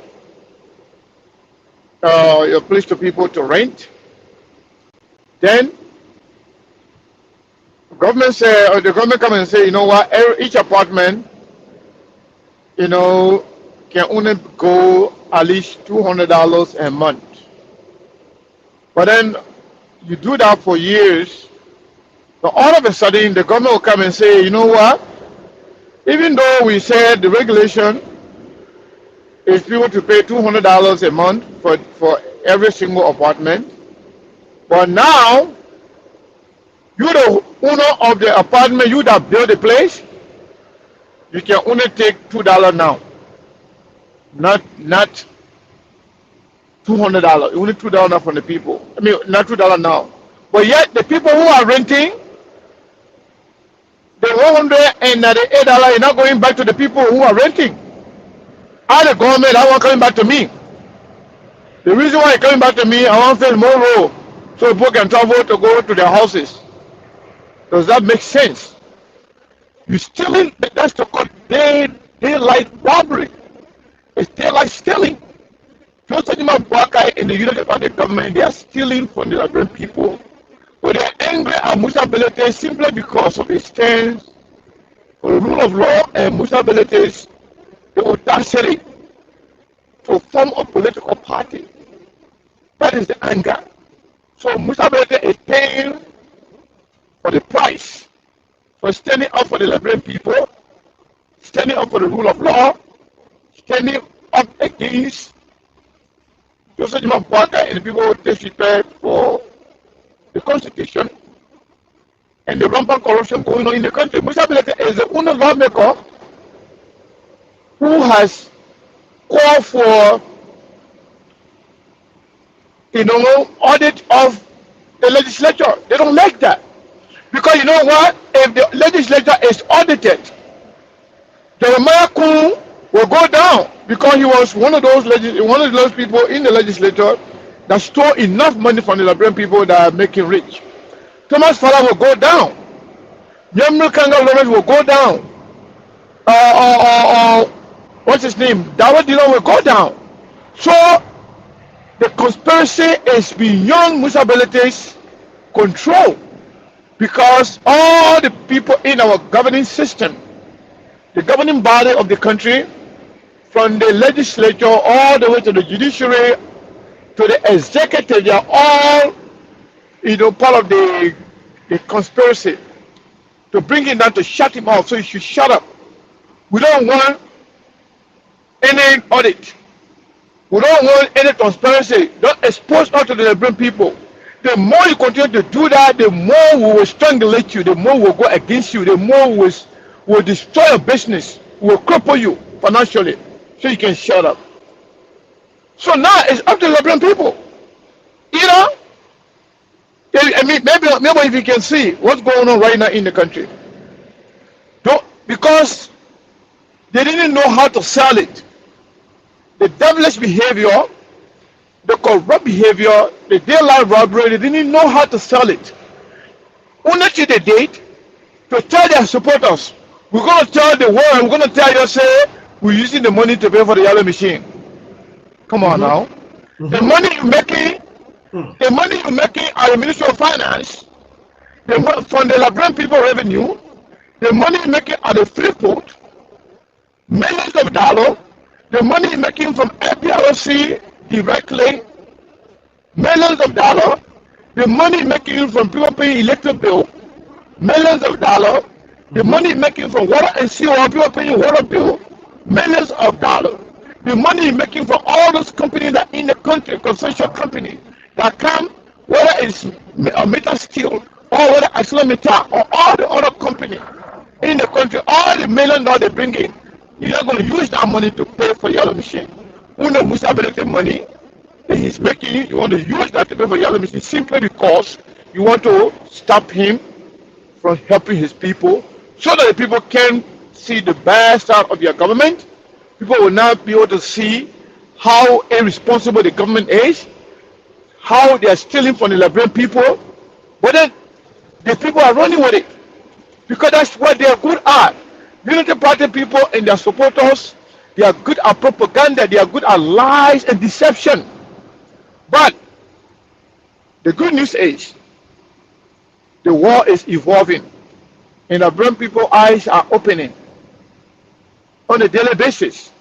your place to people to rent. Then government say, or the government come and say, you know what, each apartment, you know, can only go at least $200 a month. But then you do that for years, but all of a sudden the government will come and say, you know what? Even though we said the regulation is people to pay $200 a month for every single apartment, but now you the owner of the apartment, you that build the place, you can only take $2 now, not $200. Only $2 from the people. I mean, not $2 now. But yet the people who are renting, the $198 is not going back to the people who are renting. And the government, I want coming back to me. The reason why it's coming back to me, I want to feel more road so people can travel to go to their houses. Does that make sense? You stealing, that's the called daylight robbery. It's daylight stealing. Just like my worker in the United States government, they are stealing from the Liberian people. But they're angry at Musa Belete simply because of his stance for the rule of law and Musa Belete's the audacity to form a political party. That is the anger. So Musa Belete is paying for the price for standing up for the Liberian people, standing up for the rule of law, standing up against Joseph Parker and the people who disrespect for the Constitution and the rampant corruption going on in the country. Musa Belete is the only lawmaker who has called for, audit of the legislature. They don't like that. Because you know what? If the legislature is audited, Jeremiah Kun will go down because he was one of those people in the legislature that stole enough money from the Liberian people that are making rich. Thomas Fala will go down. Yamil Kanga Lawrence will go down. What's his name? Dawud Dillon will go down. So the conspiracy is beyond Musa Belete's control because all the people in our governing system, the governing body of the country, from the legislature all the way to the judiciary to the executive, they are all part of the conspiracy to bring him down, to shut him off. So you should shut up. We don't want any audit. We don't want any transparency. Don't expose us to the Liberian people. The more you continue to do that, the more we will strangulate you, the more we will go against you, the more we will destroy your business, we will cripple you financially, so you can shut up. So now it's up to the Liberian people. I mean, maybe if you can see what's going on right now in the country. Because they didn't know how to sell it. The devilish behavior, the corrupt behavior, the daylight robbery, they didn't know how to sell it. Only to the date to tell their supporters, we're going to tell the world, we're going to tell you, say, we're using the money to pay for the yellow machine. Come on now. The money you're making, at the Ministry of Finance, from the Liberian people revenue, the money you're making at the Freeport, millions of dollars, the money you're making from FPRC directly, millions of dollars, the money you're making from people paying electric bill, millions of dollars, the money you're making from water and sewer, people paying water bill, millions of dollars, the money you're making from all those companies that in the country, consortium companies that come, whether it's Metal Steel or whether it's Metal or all the other companies in the country, all the $1 million they bring in, you're not going to use that money to pay for yellow machine. When the Musa Belete money that he's making, you want to use that to pay for yellow machine simply because you want to stop him from helping his people, so that the people can see the bad side of your government. People will now be able to see how irresponsible the government is, how they are stealing from the Liberian people, but then the people are running with it because that's what they are good at. Unity Party people and their supporters, they are good at propaganda, they are good at lies and deception. But the good news is the war is evolving and the Liberian people's eyes are opening on a daily basis.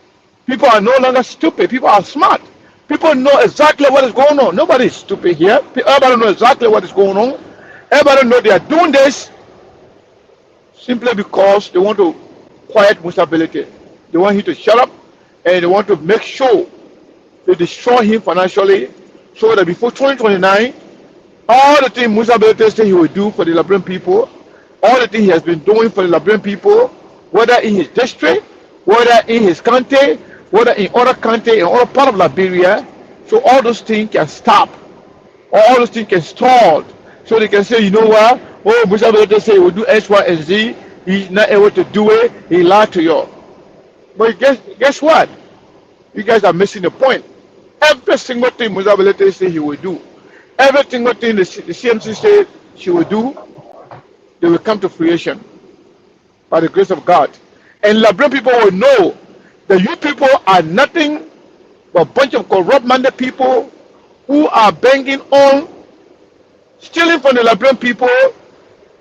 People are no longer stupid. People are smart. People know exactly what is going on. Nobody is stupid here. Everybody knows exactly what is going on. Everybody know they are doing this simply because they want to quiet Musability. They want him to shut up, and they want to make sure they destroy him financially so that before 2029, all the things Musa Belete said he will do for the Liberian people, all the things he has been doing for the Liberian people, whether in his district, whether in his country, whether in other country, in other part of Liberia, so all those things can stop, or all those things can stall. So they can say, you know what? Oh, Musa Belete said he will do X, Y, and Z. He's not able to do it. He lied to you. But guess what? You guys are missing the point. Every single thing Musa Belete said he will do, every single thing the CMC said she will do, they will come to fruition by the grace of God. And Liberian people will know that you people are nothing but a bunch of corrupt-minded people who are banging on, stealing from the Liberian people,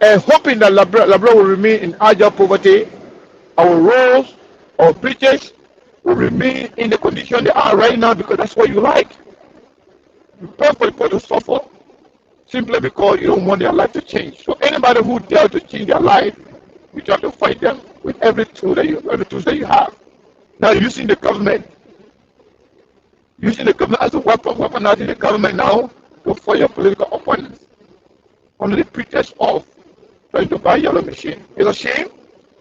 and hoping that Liberia will remain in agile poverty. Our roads, our bridges will remain in the condition they are right now because that's what you like. You pay for the people to suffer simply because you don't want their life to change. So anybody who dares to change their life, you try to fight them with every tools that you have. Now using the government as a weaponizing the government now to fight your political opponents under the pretext of trying to buy yellow machine. It's a shame,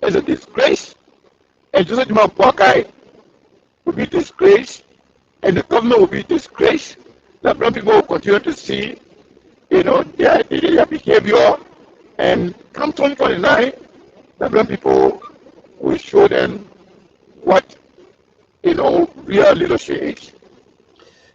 it's a disgrace, and just like my Buckeye will be disgraced, and the government will be disgraced. The brown people will continue to see, their behavior, and come 2029, the brown people will show them what, real leadership is.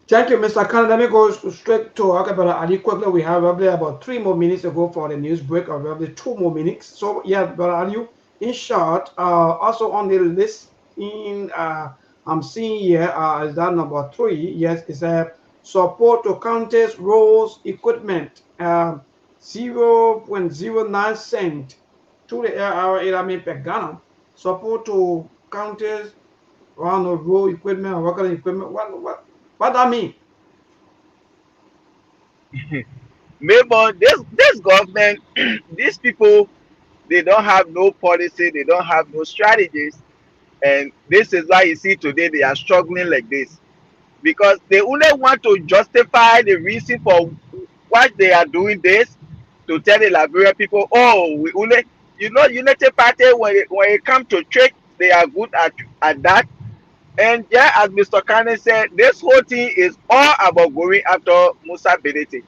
Thank you, Mr. Khan. Let me go straight to talk about Ali quickly. We have probably about 3 more minutes to go for the news break, or probably 2 more minutes. So, yeah, but Ali, in short, also on the list, I'm seeing here is that number 3. Yes, it's a support to counties roads equipment, 0.09 cent to the area per gallon. Support to counties around the road equipment or worker equipment. What that mean? Maybe this government, these people, they don't have no policy, they don't have no strategies, and this is why you see today they are struggling like this, because they only want to justify the reason for what they are doing this, to tell the Liberian people, oh, we only, Unity Party, when it comes to trade, they are good at that. And yeah, as Mr. Kane said, this whole thing is all about going after Musa Benete.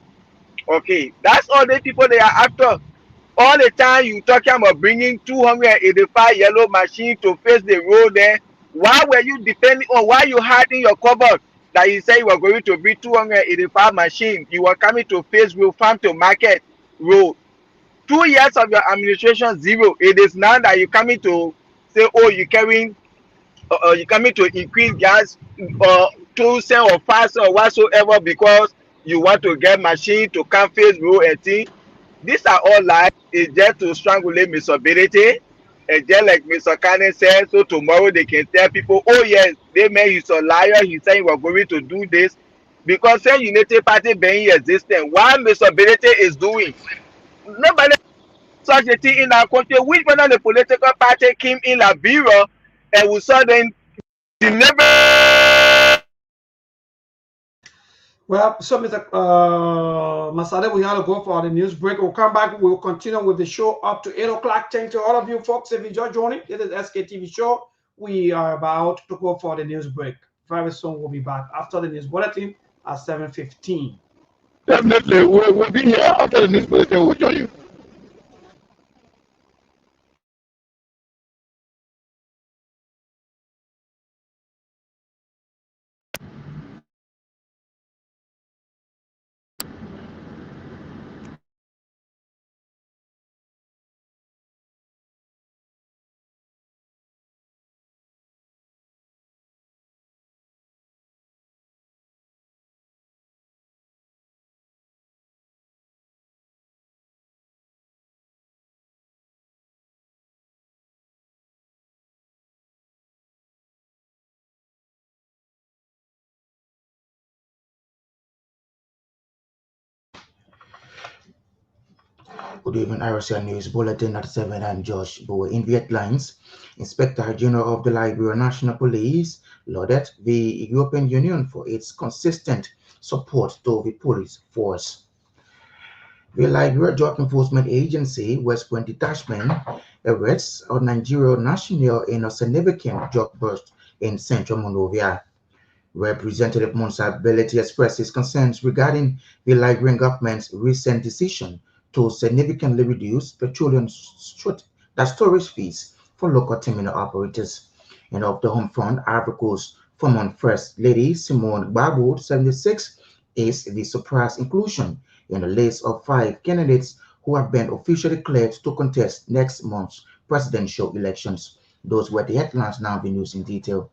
Okay, that's all the people they are after. All the time you talking about bringing 285 yellow machine to face the road there. Why were you depending on, why you hiding your cupboard that you say you were going to bring 285 machine? You were coming to face road, farm to market road. 2 years of your administration, zero. It is now that you coming to say, oh, you coming to increase gas 2 cents or 5 cents or whatsoever because you want to get machine to come face road and thing. These are all lies. It's just to strangulate misobility. And just like Mr. Cannon said, so tomorrow they can tell people, oh yes, they made he's a liar. He said he was going to do this. Because say Unity Party being existent, what misobility is doing. Nobody such a thing in our country. Which one of the political party came in Liberia and we saw them deliver. Well, so Mr. Masade, we have to go for the news break. We'll come back. We'll continue with the show up to 8 o'clock. Thank you to all of you folks. If you just joining, this is SKTV show. We are about to go for the news break. Very soon we'll be back after the news bulletin at 7:15. Definitely, we'll be here after the news bulletin. We'll join you. Good evening, RCN News Bulletin at 7. I'm Josh Bowe. In the headlines, Inspector General of the Liberia National Police lauded the European Union for its consistent support to the police force. The Liberia Drug Enforcement Agency West Point Detachment arrests a Nigerian national in a significant drug bust in central Monrovia. Representative Municipality expresses concerns regarding the Liberian government's recent decision to significantly reduce petroleum storage fees for local terminal operators. And of the home front, Ivory Coast former First Lady Simone Gbagbo, 76, is the surprise inclusion in the list of 5 candidates who have been officially declared to contest next month's presidential elections. Those were the headlines. Now the news in detail.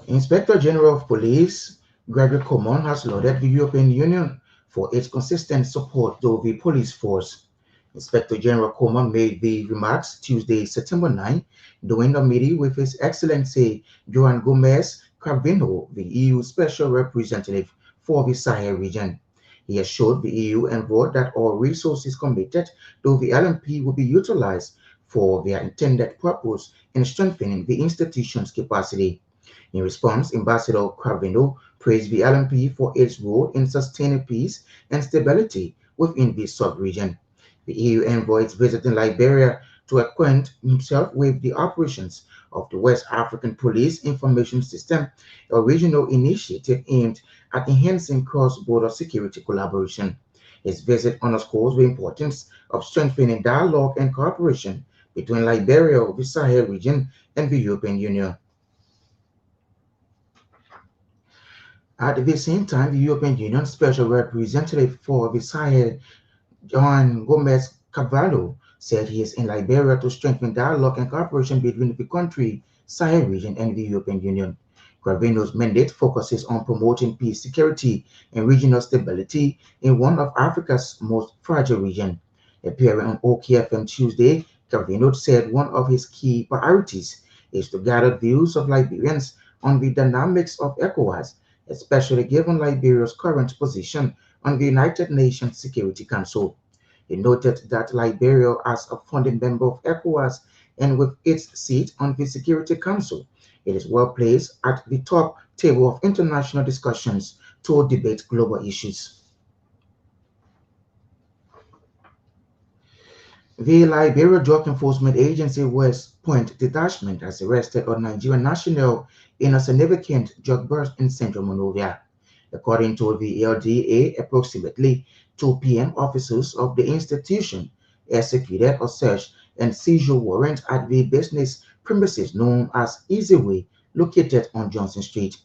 Inspector General of Police Gregory Common has lauded the European Union for its consistent support to the police force. Inspector General Common made the remarks Tuesday, September 9, during a meeting with His Excellency Joan Gomez Carvino, the EU Special Representative for the Sahel region. He assured the EU envoy that all resources committed to the LMP will be utilized for their intended purpose in strengthening the institution's capacity. In response, Ambassador Carvino praised the LMP for its role in sustaining peace and stability within the sub-region. The EU envoy is visiting Liberia to acquaint himself with the operations of the West African Police Information System, a regional initiative aimed at enhancing cross-border security collaboration. His visit underscores the importance of strengthening dialogue and cooperation between Liberia, the Sahel region, and the European Union. At the same time, the European Union Special Representative for the Sahel, Juan Gomez Carvalho, said he is in Liberia to strengthen dialogue and cooperation between the country, Sahel region, and the European Union. Carvalho's mandate focuses on promoting peace, security, and regional stability in one of Africa's most fragile regions. Appearing on OKFM Tuesday, Carvalho said one of his key priorities is to gather views of Liberians on the dynamics of ECOWAS, especially given Liberia's current position on the United Nations Security Council. He noted that Liberia, as a founding member of ECOWAS and with its seat on the Security Council, it is well placed at the top table of international discussions to debate global issues. The Liberia Drug Enforcement Agency West Point Detachment has arrested a Nigerian national in a significant drug bust in central Monrovia. According to the LDA, approximately 2 p.m., officers of the institution executed a search and seizure warrant at the business premises known as Easyway, located on Johnson Street.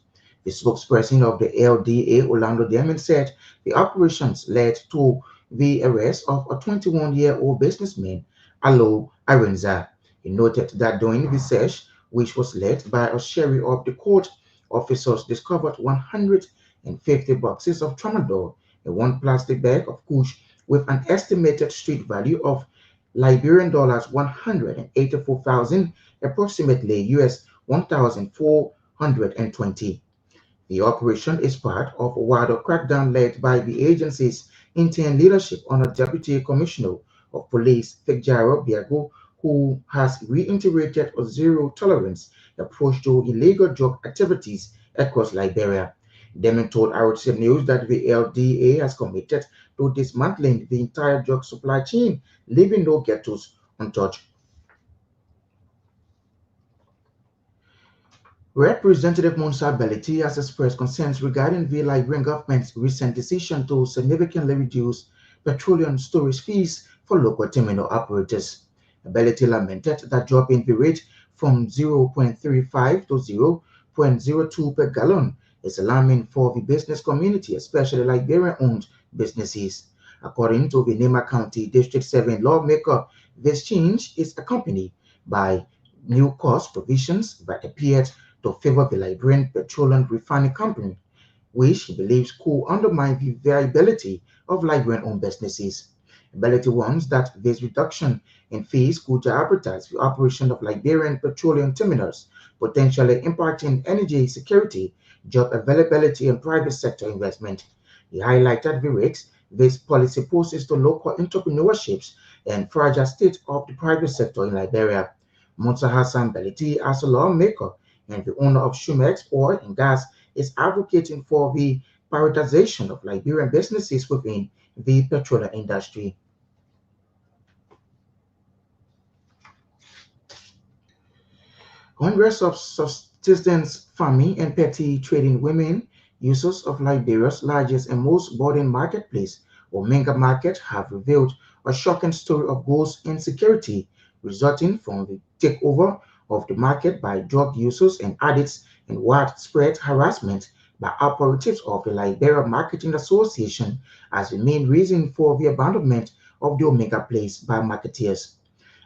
The spokesperson of the LDA, Orlando Deming, said the operations led to the arrest of a 21-year-old businessman, Alo Arenza. He noted that during the search, which was led by a sheriff of the court, officers discovered 150 boxes of tramadol and one plastic bag of kush with an estimated street value of Liberian dollars 184,000, approximately US 1,420. The operation is part of a wider crackdown led by the agency's interim leadership under Deputy Commissioner of Police Fitzgerald Biago, who has reiterated a zero-tolerance approach to illegal drug activities across Liberia. Deming told RTN News that the LDA has committed to dismantling the entire drug supply chain, leaving no ghettos untouched. Representative Municipality has expressed concerns regarding the Liberian government's recent decision to significantly reduce petroleum storage fees for local terminal operators. Ability lamented that dropping the rate from 0.35 to 0.02 per gallon is alarming for the business community, especially Liberian-owned businesses. According to the Nema County District 7 lawmaker, this change is accompanied by new cost provisions that appeared to favor the Liberian Petroleum Refining Company, which he believes could undermine the viability of Liberian-owned businesses. Ability warns that this reduction in fees could jeopardize the operation of Liberian petroleum terminals, potentially impacting energy security, job availability, and private sector investment. He highlighted the risks this policy poses to local entrepreneurships and fragile state of the private sector in Liberia. Musa Hassan Beliti, as a lawmaker and the owner of Shumex Oil and Gas, is advocating for the prioritization of Liberian businesses within the petroleum industry. Hundreds of subsistence farming and petty trading women, users of Liberia's largest and most modern marketplace, Omega Market, have revealed a shocking story of ghost insecurity resulting from the takeover of the market by drug users and addicts and widespread harassment by operatives of the Liberia Marketing Association as the main reason for the abandonment of the Omega Place by marketeers.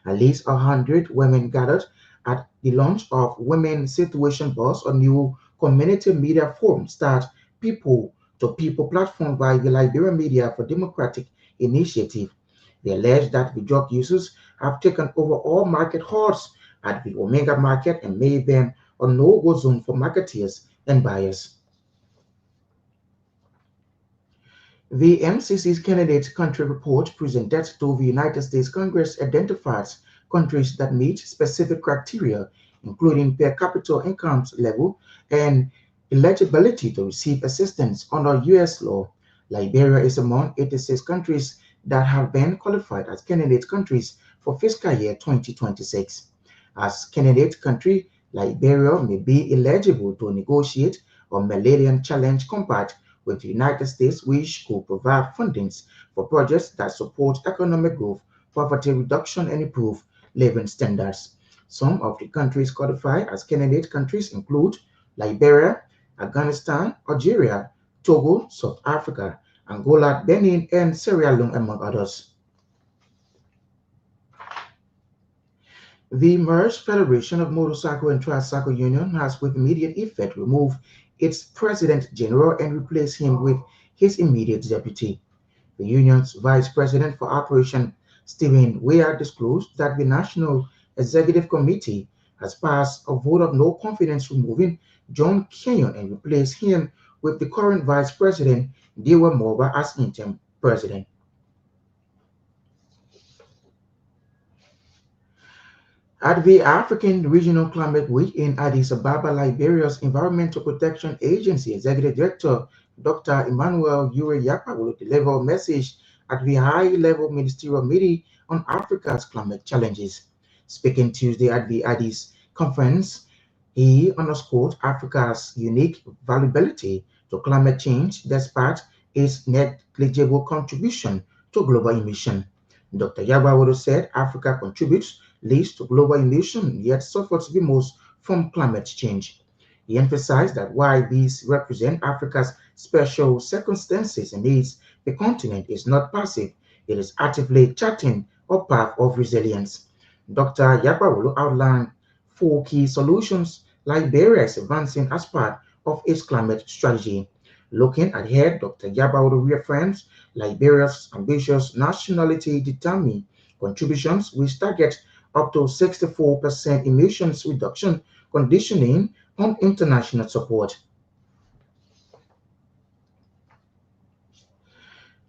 At least 100 women gathered at the launch of Women Situation Bus, a new community media forum start people-to-people platform by the Liberian Media for Democratic Initiative. They allege that the drug users have taken over all market halls at the Omega Market and made them a no-go zone for marketeers and buyers. The MCC's candidate country report presented to the United States Congress identifies countries that meet specific criteria, including per capita income level and eligibility to receive assistance under U.S. law. Liberia is among 86 countries that have been qualified as candidate countries for fiscal year 2026. As candidate country, Liberia may be eligible to negotiate a Millennium Challenge Compact with the United States, which could provide fundings for projects that support economic growth, poverty reduction, and improve living standards. Some of the countries qualified as candidate countries include Liberia, Afghanistan, Algeria, Togo, South Africa, Angola, Benin, and Sierra Leone, among others. The merged Federation of Motorcycle and Tricycle Union has with immediate effect removed its President General and replaced him with his immediate deputy. The union's Vice President for Operation, Stephen Weir, disclosed that the National Executive Committee has passed a vote of no confidence removing John Kenyon and replaced him with the current Vice President, Dewa Moba, as interim president. At the African Regional Climate Week in Addis Ababa, Liberia's Environmental Protection Agency Executive Director Dr. Emmanuel Ure Yapa will deliver a message at the high-level ministerial meeting on Africa's climate challenges. Speaking Tuesday at the Addis conference, he underscored Africa's unique vulnerability to climate change despite its negligible contribution to global emission. Dr. Yabawodo said Africa contributes least to global emission, yet suffers the most from climate change. He emphasized that while these represent Africa's special circumstances and needs, the continent is not passive, it is actively charting a path of resilience. Dr. Yabawodo outlined 4 key solutions Liberia is advancing as part of its climate strategy. Looking ahead, Dr. Yabawodo reaffirms Liberia's ambitious nationality determined contributions which target up to 64% emissions reduction conditioning on international support.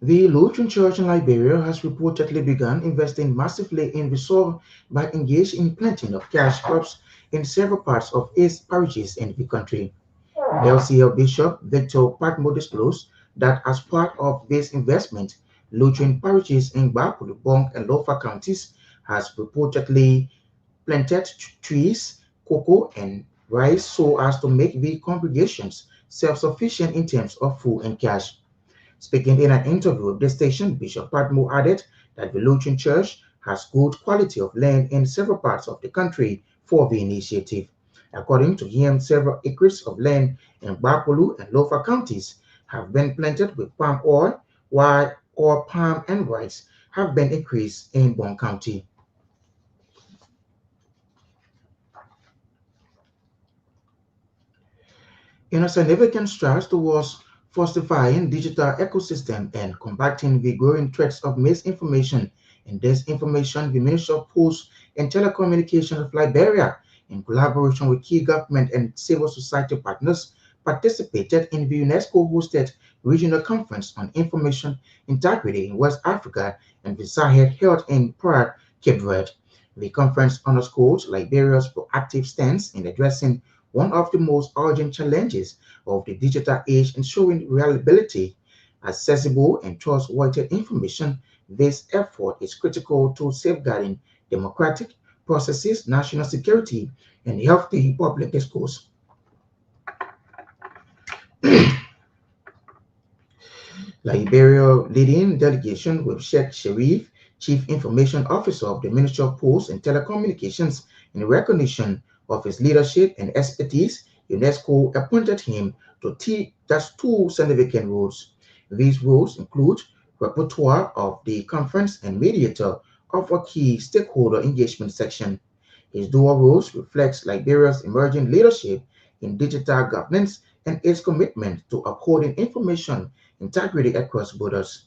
The Lutheran Church in Liberia has reportedly begun investing massively in resource by engaging in planting of cash crops in several parts of its parishes in the country. LCL Bishop Victor Patmo disclosed that as part of this investment, Lutheran parishes in Bapulu, Bonk, and Lofa counties has reportedly planted trees, cocoa, and rice so as to make the congregations self-sufficient in terms of food and cash. Speaking in an interview with the station, Bishop Patmo added that the Lutheran Church has good quality of land in several parts of the country for the initiative. According to him, several acres of land in Bapulu and Lofa counties have been planted with palm oil, while oil palm and rice have been increased in Bonk County. In a significant strides towards falsifying digital ecosystem and combating the growing threats of misinformation and disinformation, the Ministry of Posts and Telecommunications of Liberia, in collaboration with key government and civil society partners, participated in the UNESCO-hosted Regional Conference on Information Integrity in West Africa and the Sahel held in Prague, Cape Verde. The conference underscores Liberia's proactive stance in addressing one of the most urgent challenges of the digital age, ensuring reliability, accessible, and trustworthy information. This effort is critical to safeguarding democratic processes, national security, and healthy public discourse. Liberia leading delegation with Sheikh Sharif, Chief Information Officer of the Ministry of Posts and Telecommunications, in recognition of his leadership and expertise. UNESCO appointed him to two significant roles. These roles include repertoire of the conference and mediator of a key stakeholder engagement section. His dual roles reflects Liberia's emerging leadership in digital governance and its commitment to upholding information integrity across borders.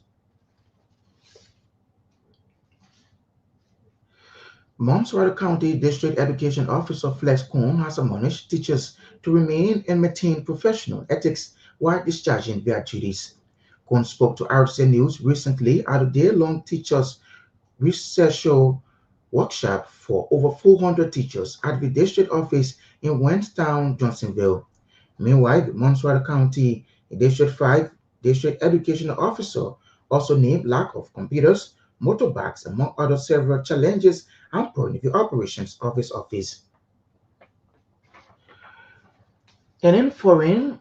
Montserrat County District Education Officer Flex Cohn has admonished teachers to remain and maintain professional ethics while discharging their duties. Cohn spoke to RCN News recently at a day-long teachers' research workshop for over 400 teachers at the district office in Wenstown, Johnsonville. Meanwhile, the Montserrat County District 5 District Educational Officer also named lack of computers, motorbikes, among other several challenges hampering the operations of his office. And in foreign,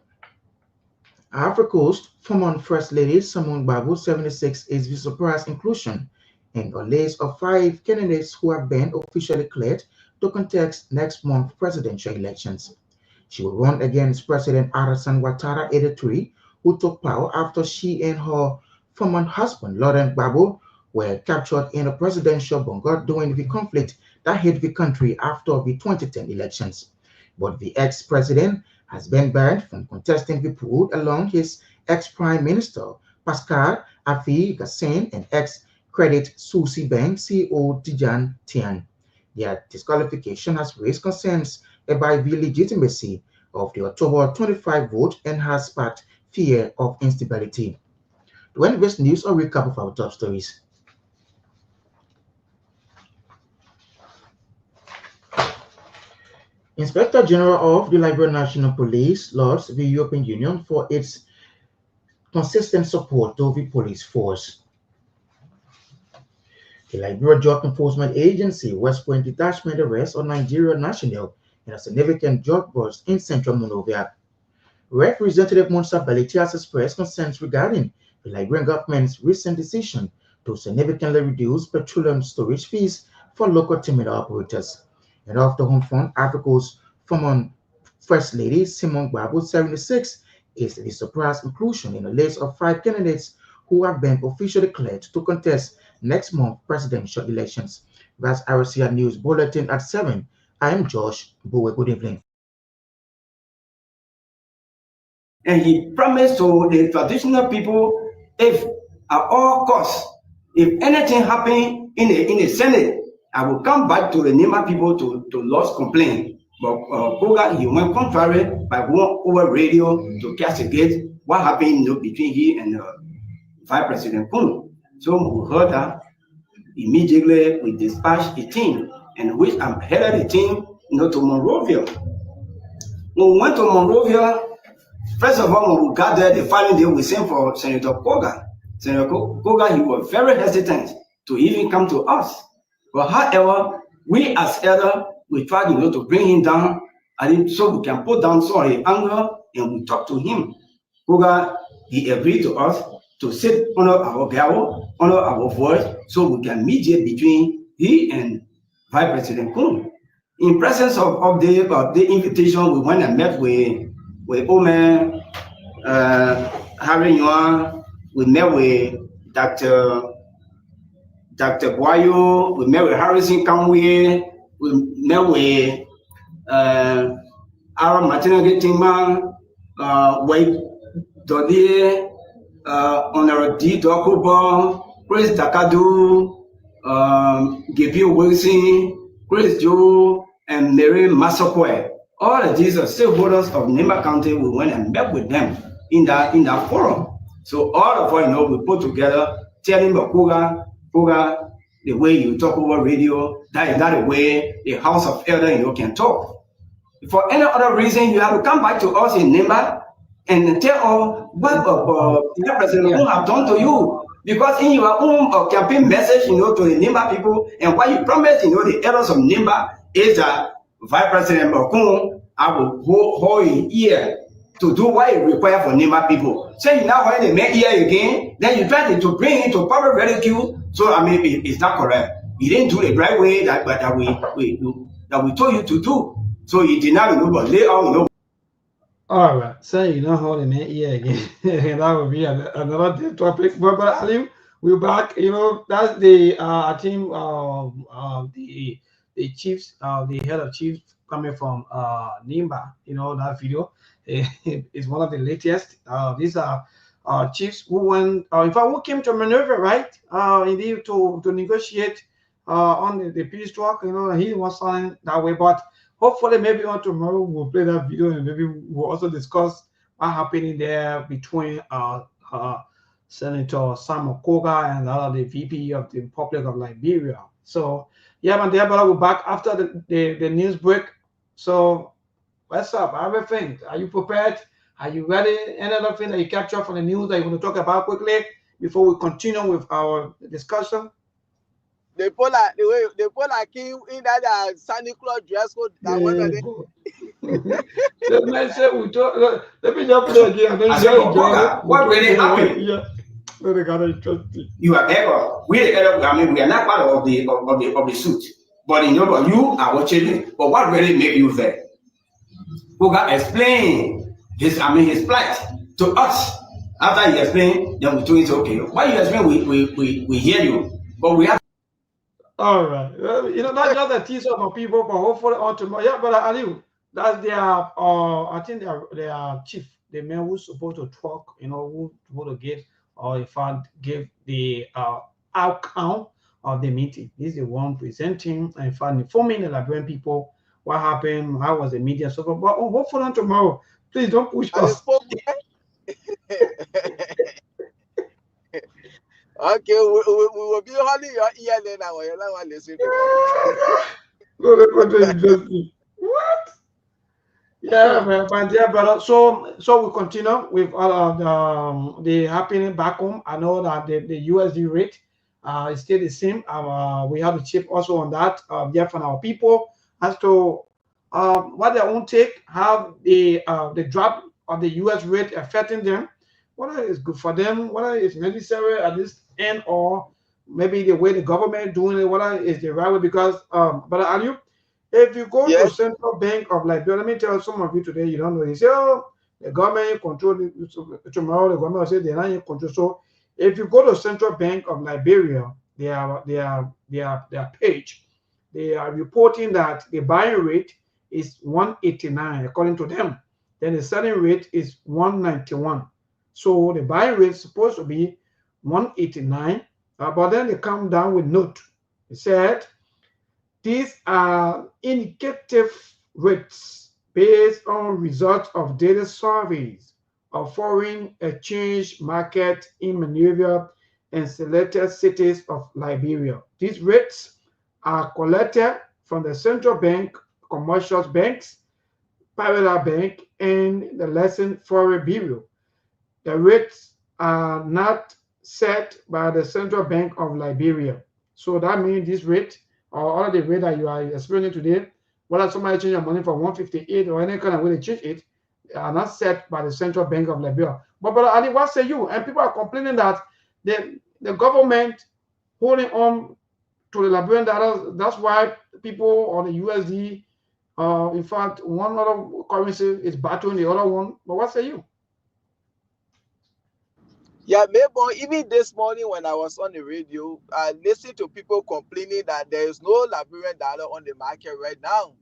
Ivory Coast former First Lady Simone Gbagbo 76 is the surprise inclusion in a list of 5 candidates who have been officially declared to contest next month's presidential elections. She will run against President Alassane Ouattara, 83, who took power after she and her former husband, Laurent Gbagbo, were captured in a presidential bunker during the conflict that hit the country after the 2010 elections. But the ex-president has been banned from contesting the poll along his ex-prime minister, Pascal Affi Ghassan, and ex-Credit Suisse Bank CEO Tidjane Thiam. Their disqualification has raised concerns about the legitimacy of the October 25 vote and has sparked fear of instability. To end this news, a recap of our top stories. Inspector General of the Liberian National Police lauds the European Union for its consistent support to the police force. The Liberia Drug Enforcement Agency West Point Detachment arrests a Nigerian national in a significant drug bust in central Monrovia. Representative Monsa Beliti has expressed concerns regarding the Liberian government's recent decision to significantly reduce petroleum storage fees for local terminal operators. And off the home front, Africa's former First Lady Simone Gbagbo 76 is the surprise inclusion in a list of 5 candidates who have been officially declared to contest next month's presidential elections. That's RCN News Bulletin at 7. I am Josh Bowe. Good evening. And he promised to the traditional people, if at all costs, if anything happen in the Senate, I will come back to the Nima people to lodge complaint. But Boga, he went contrary by going over radio to castigate what happened between he and Vice President Kun. So we heard that immediately we dispatched a team, and which I'm headed the team to Monrovia. When we went to Monrovia, first of all, when we got there, the following day we sent for Senator Koga. Senator Koga, he was very hesitant to even come to us. But however, we as elder, we tried to bring him down, so we can put down some of the anger and we talk to him. Koga, he agreed to us to sit under our gavel, under our voice, so we can mediate between he and Vice President Kun. In presence of the invitation, we went and met with Omer, Harry Yuan, we met with Dr. Boyo, we met with Harrison Kamwe, we met with Aaron Martina Getima, Wade Dodier, Honorable D. Dokubo, Chris Dakadu, Gabriel Wilson, Chris Joe, and Mary Masokwe. All of these are stakeholders of Nimba County. We went and met with them in that forum. So all of us, we put together, tell him, Koga, the way you talk over radio, that is not the way the House of Elder, can talk. For any other reason, you have to come back to us in Nimba and tell us what President Yeah. Moon have done to you. Because in your own campaign message, to the Nimba people, and what you promised, the elders of Nimba is that Vice President Makun, I will hold his ear to do what is required for Nimba people. Say you now when they make ear again, then you try to bring it to public ridicule. So I mean, it's not correct. You didn't do the right way that we told you to do. So you did not, but lay on, All right. So you know how the man here again. That would be another topic. But Ali, we're back. That's the I think the chiefs, the head of chiefs coming from Nimba. That video is one of the latest. These are chiefs who went. In fact, who came to maneuver, right? Indeed, to negotiate on the peace talk. He was signing that way, but hopefully, maybe on tomorrow we'll play that video and maybe we'll also discuss what happened in there between Senator Sam Okoga and the VP of the Republic of Liberia. So, yeah, man, but we're back after the news break. So, what's up? Everything? Are you prepared? Are you ready? Any other thing that you capture from the news that you want to talk about quickly before we continue with our discussion? The way the Polar came in that Santa Claus dress code that went on it. The man said we talk. Let me just play again. I said, Okoga, what really happened? Yeah. No, they got interesting. You are ever, we are not part of the suit. But you are watching it. But what really made you there? Okoga explained his plight to us. After he explained, then we told him, okay, why you explain, we hear you. But we have. All right. That's just a teaser for people, but hopefully on tomorrow. Yeah, but Ali, that's their I think their chief, the man who's supposed to talk, who's supposed to give, or in fact give the outcome of the meeting. He's the one presenting and in fact informing the Liberian people what happened, how was the media, so forth. But hopefully on tomorrow. Please don't push And us. Okay, we will be holding your ear then now. You're not listening to No, that's interesting. What? Yeah, but yeah, brother. So we continue with all of the happening back home. I know that the USD rate is still the same. We have a chip also on that. Yeah, from our people as to what their own take, how the drop of the US rate affecting them, whether it's good for them, whether it's necessary at this end, or maybe the way the government doing it, whether it's the right way. Because but are you? If you go to yes. Central Bank of Liberia, let me tell some of you today, you don't know. You say, oh, the government control it. Tomorrow the government will say they're not in control. So if you go to Central Bank of Liberia, their page, they are reporting that the buying rate is 189 according to them. Then the selling rate is 191. So the buying rate is supposed to be 189, but then they come down with note. It said these are indicative rates based on results of data surveys of foreign exchange market in Monrovia and selected cities of Liberia. These rates are collected from the central bank, commercial banks, private bank, and the Lesson Foreign Bureau. The rates are not set by the Central Bank of Liberia. So that means this rate or all the rate that you are experiencing today, whether somebody change your money from 158 or any kind of way they change it, are not set by the Central Bank of Liberia. But Brother Ali, what say you? And people are complaining that the government holding on to the Liberian dollars, that's why people on the USD, in fact, one other currency is battling the other one. But what say you? Yeah, maybe even this morning when I was on the radio, I listened to people complaining that there is no Liberian dollar on the market right now.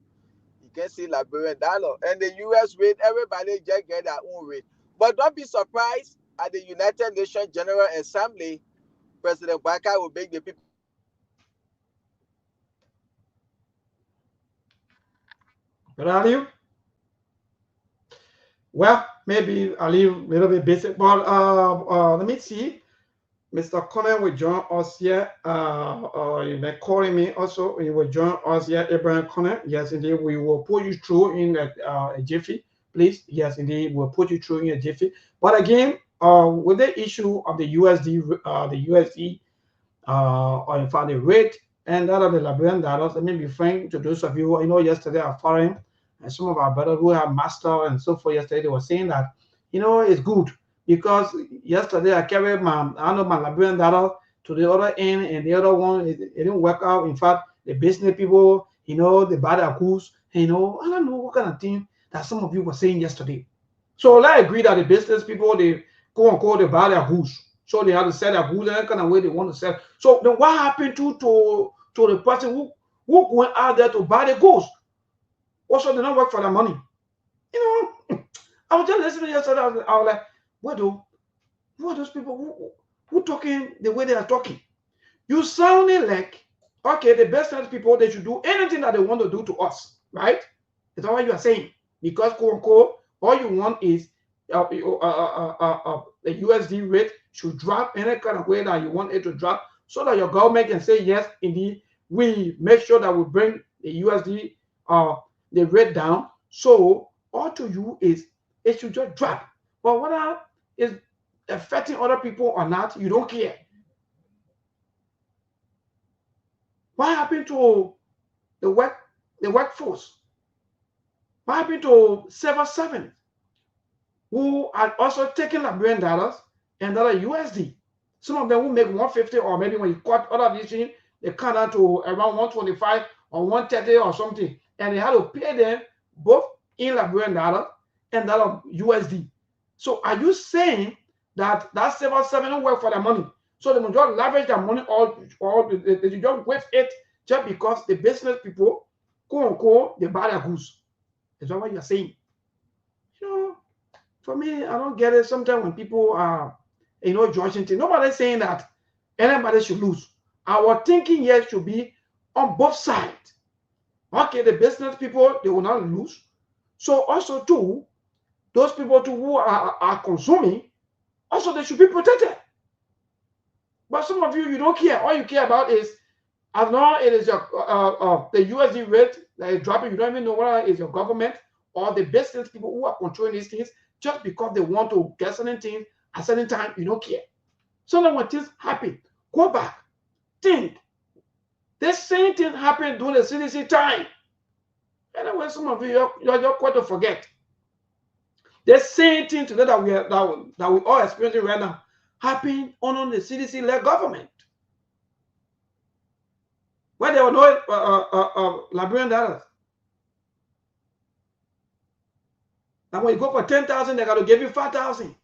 You can see Liberian dollar. And the US rate, everybody just get their own rate. But don't be surprised at the United Nations General Assembly, President Baka will make the people. Where are you? Well, maybe a little bit basic, but let me see. Mr. Connor will join us here. You may calling me also. He will join us here, Abraham Connor. Yes, indeed, we will put you through in a jiffy, please. Yes, indeed, we'll put you through in a jiffy. But again, with the issue of the USD, or in fact the rate and that of the Liberian dollars, let me be frank to those of you, yesterday I foreign and some of our brothers who have master and so forth yesterday, they were saying that, it's good because yesterday I carried my Liberian dollar to the other end and the other one, it didn't work out. In fact, the business people, they buy their goods, I don't know what kind of thing that some of you were saying yesterday. So I agree that the business people, they they buy their goods. So they have to sell their goods and that kind of way they want to sell. So then what happened to the person who went out there to buy the goods? Also, they don't work for the money. I was just listening yesterday. I was like, who are those people who talking the way they are talking? You sounding like, okay, the business people, they should do anything that they want to do to us, right? That's what you are saying. Because quote unquote, all you want is the USD rate should drop any kind of way that you want it to drop, so that your government can say, yes, indeed, we make sure that we bring the USD the rate down. So all to you is it should just drop. But whether it's affecting other people or not, you don't care. What happened to the workforce? What happened to civil servants who are also taking Liberian dollars and dollar USD? Some of them will make 150, or maybe when you cut all of these things, they cut down to around 125 or 130 or something, and they had to pay them both in Liberian dollar and dollar USD. So are you saying that civil servant don't work for their money? So they will just leverage their money or they just waste it just because the business people, quote unquote, they buy their goods. Is that what you're saying? For me, I don't get it. Sometimes when people are, judging things, nobody's saying that anybody should lose. Our thinking here should be on both sides. Okay, the business people, they will not lose. So also too, those people too who are consuming, also they should be protected. But some of you don't care. All you care about is, as long as it is your the USD rate that is dropping, you don't even know whether it's your government or the business people who are controlling these things, just because they want to get certain things at certain time, you don't care. So then when things happen, go back, think. The same thing happened during the CDC time. Anyway, some of you, you're quite to forget. The same thing today that we all experiencing right now happened under the CDC-led government, where there were no Liberian dollars. And when you go for 10,000, they got to give you 5,000.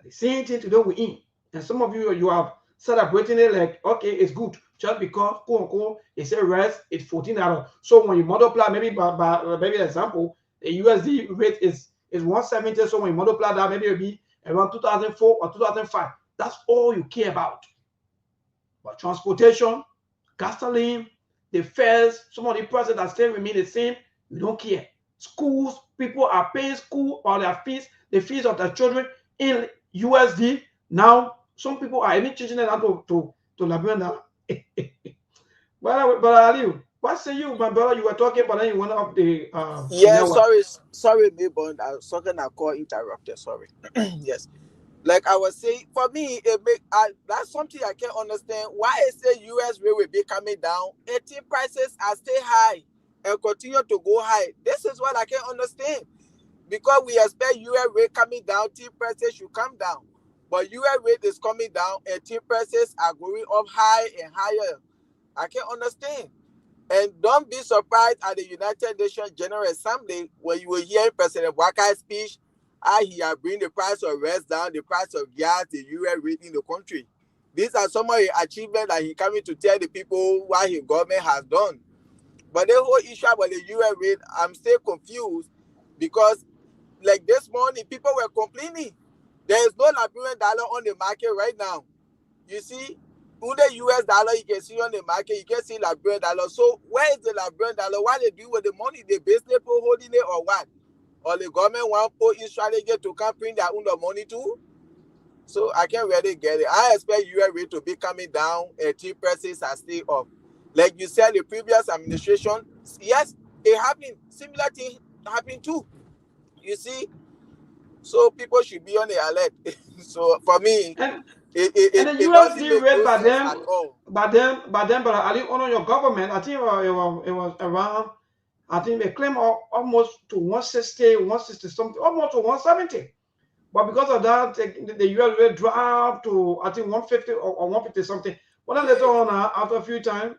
The same thing today we're in. And some of you have celebrating it like, okay, it's good. Just because, quote unquote, it says rest, it's $14. So when you multiply, maybe by maybe example, the USD rate is 170. So when you multiply that, maybe it'll be around 2004 or 2005. That's all you care about. But transportation, gasoline, the fares, some of the prices that still remain the same, you don't care. Schools, people are paying school or their fees, the fees of their children in USD. Now, some people are even changing it out to Liberian dollar. But Ali, what say you, my brother? You were talking, but then you went off the Yeah, network. sorry, me, but I was talking. I call interrupted. Sorry. Yes, like I was saying, for me, that's something I can't understand. Why is the US rate will be coming down? 18 prices are stay high and continue to go high. This is what I can't understand. Because we expect US rate coming down, tea prices should come down. But US rate is coming down and tea prices are going up high and higher. I can't understand. And don't be surprised at the United Nations General Assembly when you will hear President Waka's speech, how he has bring the price of rice down, the price of gas, the US rate in the country. These are some of the achievements that he coming to tell the people what his government has done. But the whole issue about the US rate, I'm still confused because like this morning, people were complaining. There is no Liberian dollar on the market right now. You see, only US dollar you can see on the market, you can see Liberian dollar. So where is the Liberian dollar? What they do with the money? The business people holding it or what? or the government want put in strategy to come print their own money too. So I can't really get it. I expect US rate to be coming down and tea prices are still up. Like you said, the previous administration, yes, it happened. Similar thing happened too. You see, so people should be on the alert. So for me, And it the doesn't USD make rate no by sense them, at all. but I think under your government, I think it was around, I think they claim almost to 160, 160 something, almost to 170. But because of that, the US rate dropped to, I think, 150 or 150 something. But then later on, after a few times,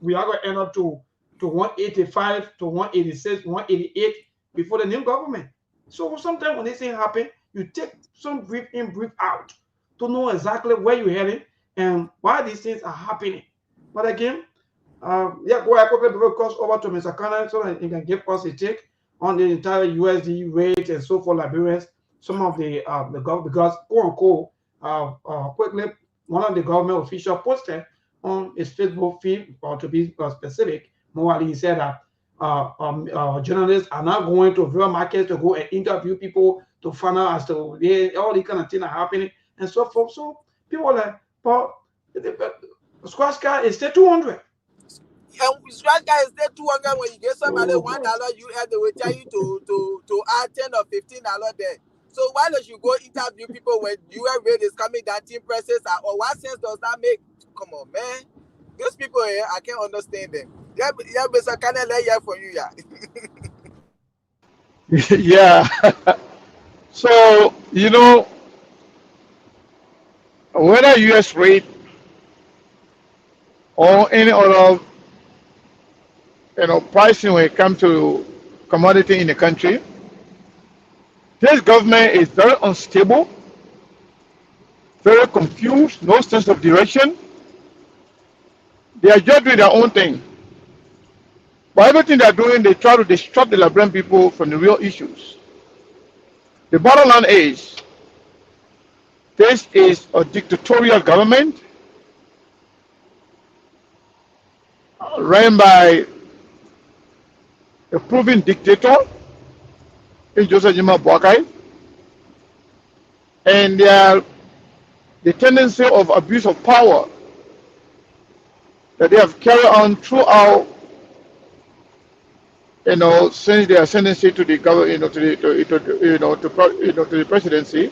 we are going to end up to 185, to 186, 188 before the new government. So sometimes when this thing happen, you take some brief in, brief out to know exactly where you're heading and why these things are happening. But again, yeah, go ahead quickly before cross over to Mr. Cannon so that he can give us a take on the entire USD rate and so for Liberians. Some of the government, because quote unquote, quickly, one of the government official posted on his Facebook feed, or to be specific, more he said that journalists are not going to rural markets to go and interview people to find out as to all the kind of things are happening and so forth. So people are like, but squash car is still 200. And scratch guy is there 200 when you get somebody Oh, $1, they will tell you to add 10 or $15 there. So why don't you go interview people when US rate is coming down, team prices are, or what sense does that make? Come on, man. These people here, I can't understand them. Yeah, Mr. Cannon, let hear from you, yeah. Yeah. So, whether US rate or any other, pricing when it comes to commodity in the country, this government is very unstable, very confused, no sense of direction. They are just doing their own thing. But everything they're doing, they try to distract the Liberian people from the real issues. The bottom line is, this is a dictatorial government run by a proven dictator in Joseph Jima Boakai, and the tendency of abuse of power that they have carried on throughout, since their ascendancy to the government, to the presidency,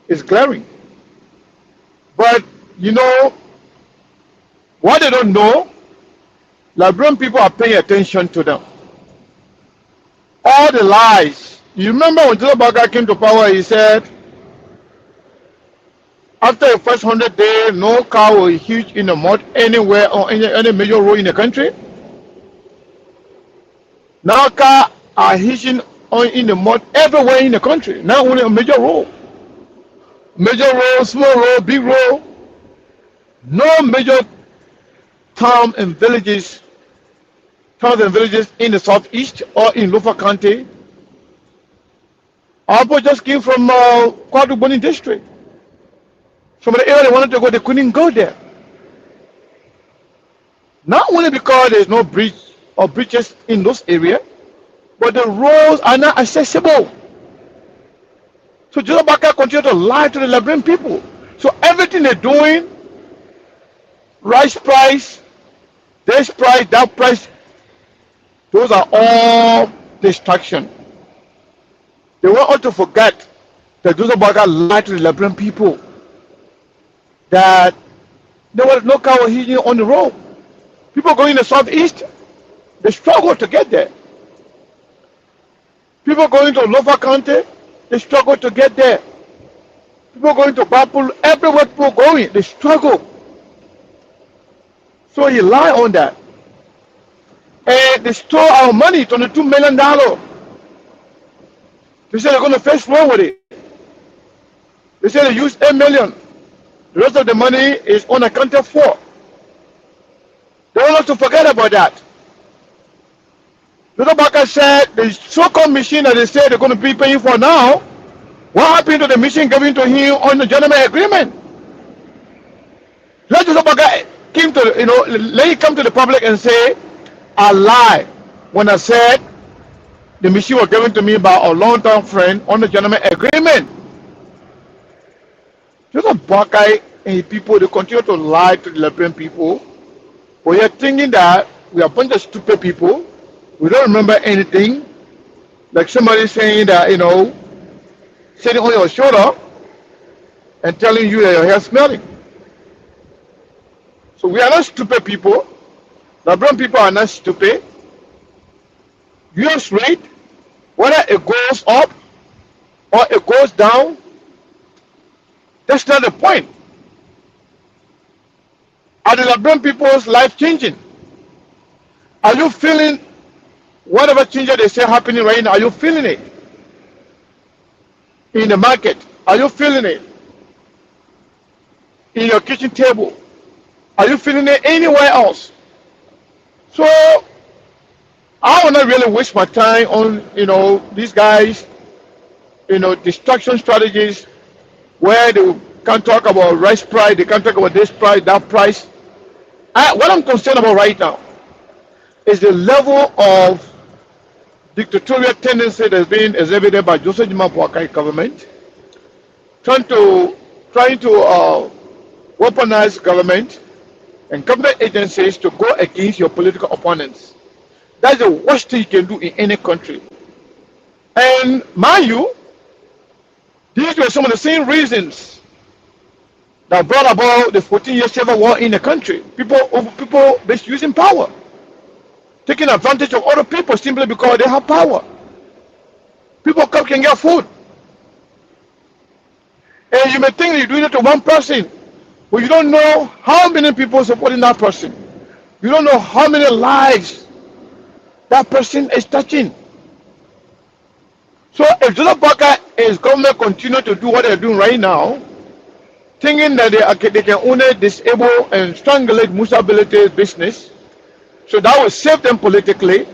is glaring. But what they don't know, Liberian people are paying attention to them. All the lies. You remember when Joseph Baga came to power, he said, after the first 100 days, no cow will hitch in the mud anywhere or any major road in the country. Now cars are hitching in the mud everywhere in the country, not only a major road. Major road, small road, big road. No major towns and villages in the southeast or in Lofa County. Our boy just came from Kwaduboni district. From the area they wanted to go, they couldn't go there. Not only because there's no bridge or bridges in those areas, but the roads are not accessible. So Joseph Baka continues to lie to the Liberian people. So everything they're doing, rice price, this price, that price, those are all distraction. They want us to forget that Joseph Baka lied to the Liberian people, that there was no cow hitching on the road. People going in the southeast, they struggle to get there. People going to Lofa County, they struggle to get there. People going to Bapul, everywhere people going, they struggle. So he lied on that. And they stole our money, $22 million. They said they're going to face war with it. They said they used $8 million. The rest of the money is unaccounted for. They want us to forget about that. Little Baka said the so-called machine that they say they're going to be paying for now, what happened to the machine given to him on the gentleman agreement? Let Little Baka let it come to the public and say, I lied when I said The machine was given to me by a long-term friend on the gentleman agreement. Joseph Boakai and his people, they continue to lie to the Liberian people. We are thinking that we are a bunch of stupid people. We don't remember anything. Like somebody saying that, sitting on your shoulder and telling you that your hair is smelling. So we are not stupid people. Liberian people are not stupid. US rate, whether it goes up or it goes down, that's not the point. Are the Liberian people's life changing? Are you feeling whatever change they say happening right now? Are you feeling it in the market? Are you feeling it in your kitchen table? Are you feeling it anywhere else? So I will not really waste my time on these guys, distraction strategies where they can't talk about rice price, they can't talk about this price, that price. What I'm concerned about right now is the level of dictatorial tendency that's being exhibited by Joseph Jima Boakai government, trying to weaponize government and government agencies to go against your political opponents. That's the worst thing you can do in any country. And mind you, these were some of the same reasons that brought about the 14-year civil war in the country. People misusing power, taking advantage of other people simply because they have power. People can get food. And you may think you're doing it to one person, but you don't know how many people supporting that person. You don't know how many lives that person is touching. So if Joseph Boakai and his government continue to do what they're doing right now, thinking that they can only disable and strangulate Musa Ability's business, so that will save them politically,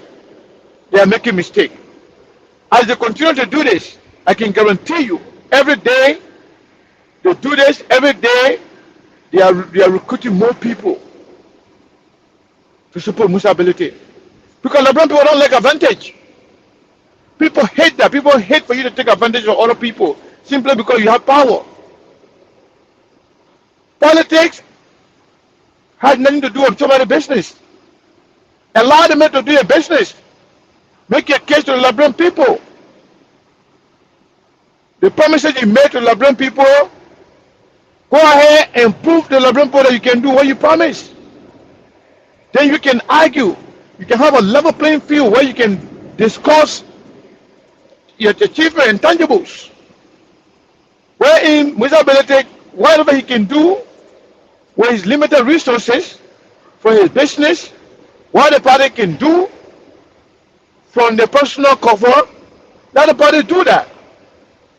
they are making a mistake. As they continue to do this, I can guarantee you, every day they do this, every day they are recruiting more people to support Musa Ability. Because the brown people don't like advantage. People hate that. People hate for you to take advantage of other people simply because you have power. Politics has nothing to do with somebody's business. Allow them to do a business. Make a case to the Liberian people. The promises you made to the Liberian people, go ahead and prove to the Liberian people that you can do what you promised. Then you can argue. You can have a level playing field where you can discuss your achievement and tangibles. Wherein Musa Ability, whatever he can do with his limited resources for his business, what the party can do from the personal cover, let the party do that.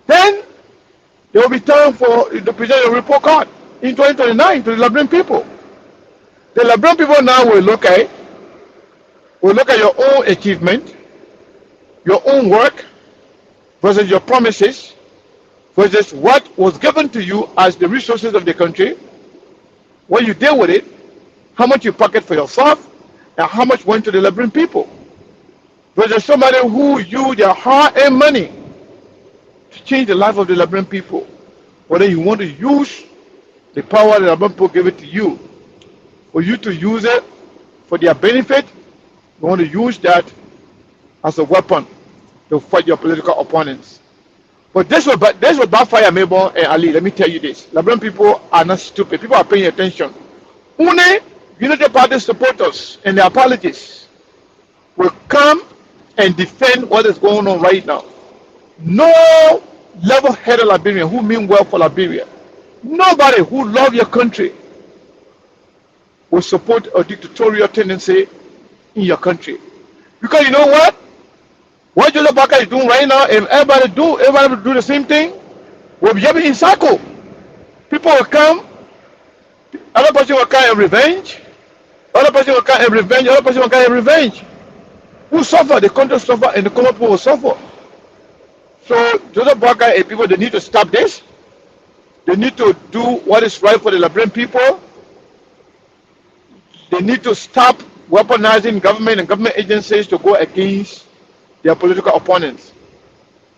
Then there will be time for to present a report card in 2029 to the Liberian people. The Liberian people now will look at your own achievement, your own work, versus your promises, versus what was given to you as the resources of the country, what you did with it, how much you pocket for yourself, and how much went to the Liberian people. Versus somebody who used their hard-earned money to change the life of the Liberian people. Whether you want to use the power that the Liberian people give it to you, for you to use it for their benefit, you want to use that as a weapon to fight your political opponents. But this will backfire, Mabel and Ali. Let me tell you this. Liberian people are not stupid. People are paying attention. Only Unity Party supporters and their apologists will come and defend what is going on right now. No level-headed Liberian who mean well for Liberia, nobody who loves your country will support a dictatorial tendency in your country. Because you know what? What Joseph Boakai is doing right now, if everybody do the same thing, we'll be in circle. People will come, other person will come and revenge, other person will come and revenge, other person will come and revenge. Who suffer? The country suffer and the common people will suffer. So Joseph Boakai and people, they need to stop this. They need to do what is right for the Liberian people. They need to stop weaponizing government and government agencies to go against their political opponents.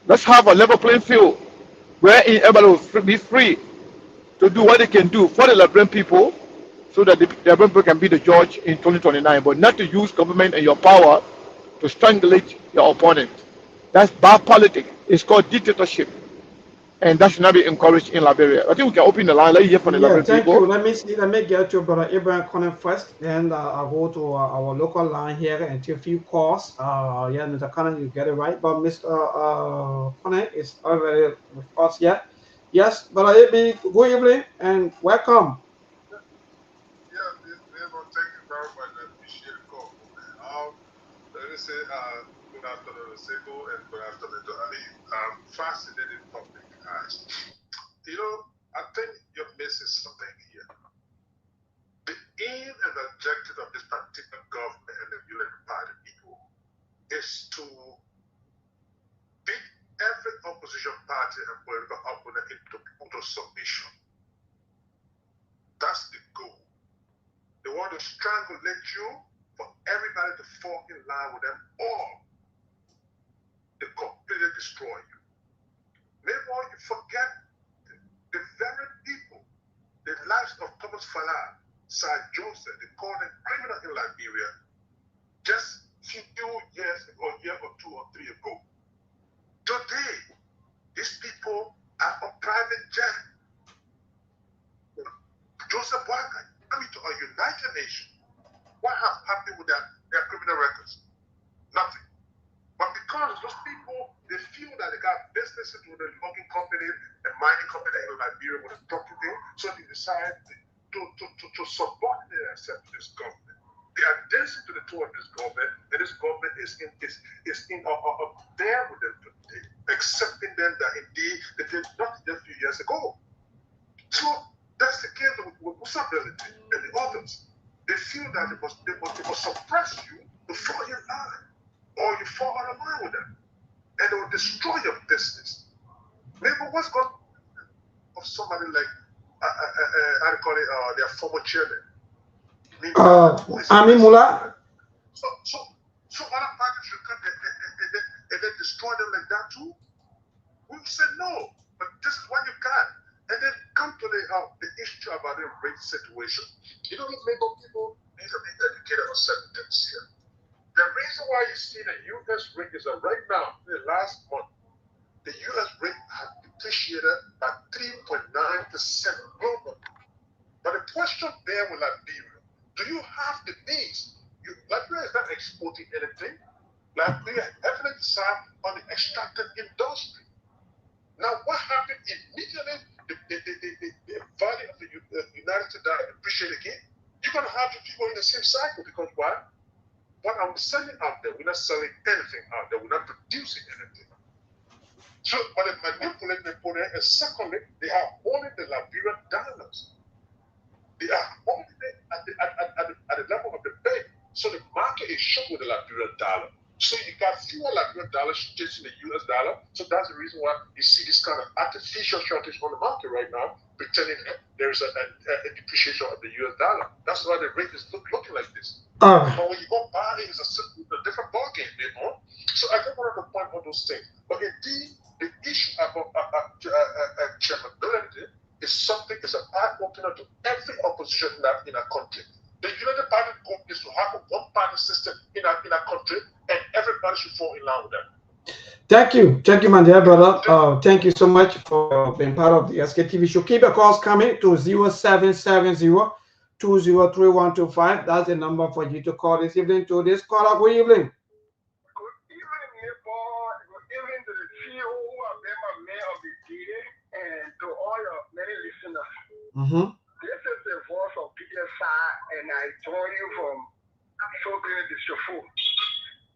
Let's have a level playing field wherein everybody will be free to do what they can do for the Liberian people so that the Liberian people can be the judge in 2029, but not to use government and your power to strangulate your opponent. That's bad politics. It's called dictatorship. And that should not be encouraged in Liberia. I think we can open the line. Let's hear from the Yeah, Liberian thank people. you. Let me see. Let me get to Brother Abraham Connor first. Then I'll go to our local line here and take a few calls. Yeah, Mr. Connor, you get it right. But Mr. Connor is already with us here. Yes, Brother Abraham, good evening and welcome. Thank you very much. I appreciate the call, man. Let me say good afternoon to Sego and good afternoon to Ali. Fascinating topic, guys. You know, I think you're missing something here. The aim and objective of this particular government and the United Party people is to beat every opposition party and political opponent into total submission. That's the goal. They want to strangulate you for everybody to fall in line with them, or they completely destroy you. Maybe you forget the very people, the lives of Thomas Falah, Sir Joseph, they called them criminal in Liberia just a few years ago, a year or 2 or 3 ago. Today, these people are on private jet. Joseph Boakai coming to a United Nations. What has happened with their criminal records? Nothing. But because those people, they feel that they got businesses with a logging company, a mining company in Liberia with a property, so they decide to subordinate themselves to this government. They are dancing to the toe of this government, and this government is there with them today, accepting them that indeed they did nothing just a few years ago. So that's the case with Usability and the others. They feel that they must suppress you to fall in line, or you fall out of line with them, and they will destroy your business. Maybe what's going of somebody like how do you call it? Their former chairman. Ami Mula. So other parties should come and then destroy them like that too. We said no, but this is what you got. And then come to the issue about the rate situation. You know, Labour people need to be educated on certain things here. The reason why you see the U.S. rate is that right now, in the last month, the U.S. rate has depreciated by 3.9% globally. But the question there with Liberia, do you have the needs? Liberia is not exporting anything. Liberia heavily decide on the extractive industry. Now, what happened immediately? The value of the United States appreciate again. You're going to have the people in the same cycle because why? What I'm selling out there, we're not selling anything out there. We're not producing anything. So, but they manipulate the money, and secondly, they are holding the Liberian dollars. They are holding it at the level of the bank. So the market is short with the Liberian dollar. So you got fewer Liberian dollars chasing the US dollar. So that's the reason why you see this kind of artificial shortage on the market right now, pretending there's a depreciation of the US dollar. That's why the rate is looking like this. But when you go buy it, it's a different ballgame, you know? So I don't want to point on those things. But indeed, the issue about chairmanability is something, is an eye opener to every opposition in our country. The United Party goal is to have a one-party system in our country, and everybody should fall in line with that. Thank you, my dear brother. Thank you so much for being part of the SKTV show. Keep your calls coming to 0770-203125. That's the number for you to call this evening to this caller. Good evening. Good evening, neighbor. Good evening to the CEO who have been my man of the day, and to all your many listeners. This is the voice of PSI, and I join you from Sokene District.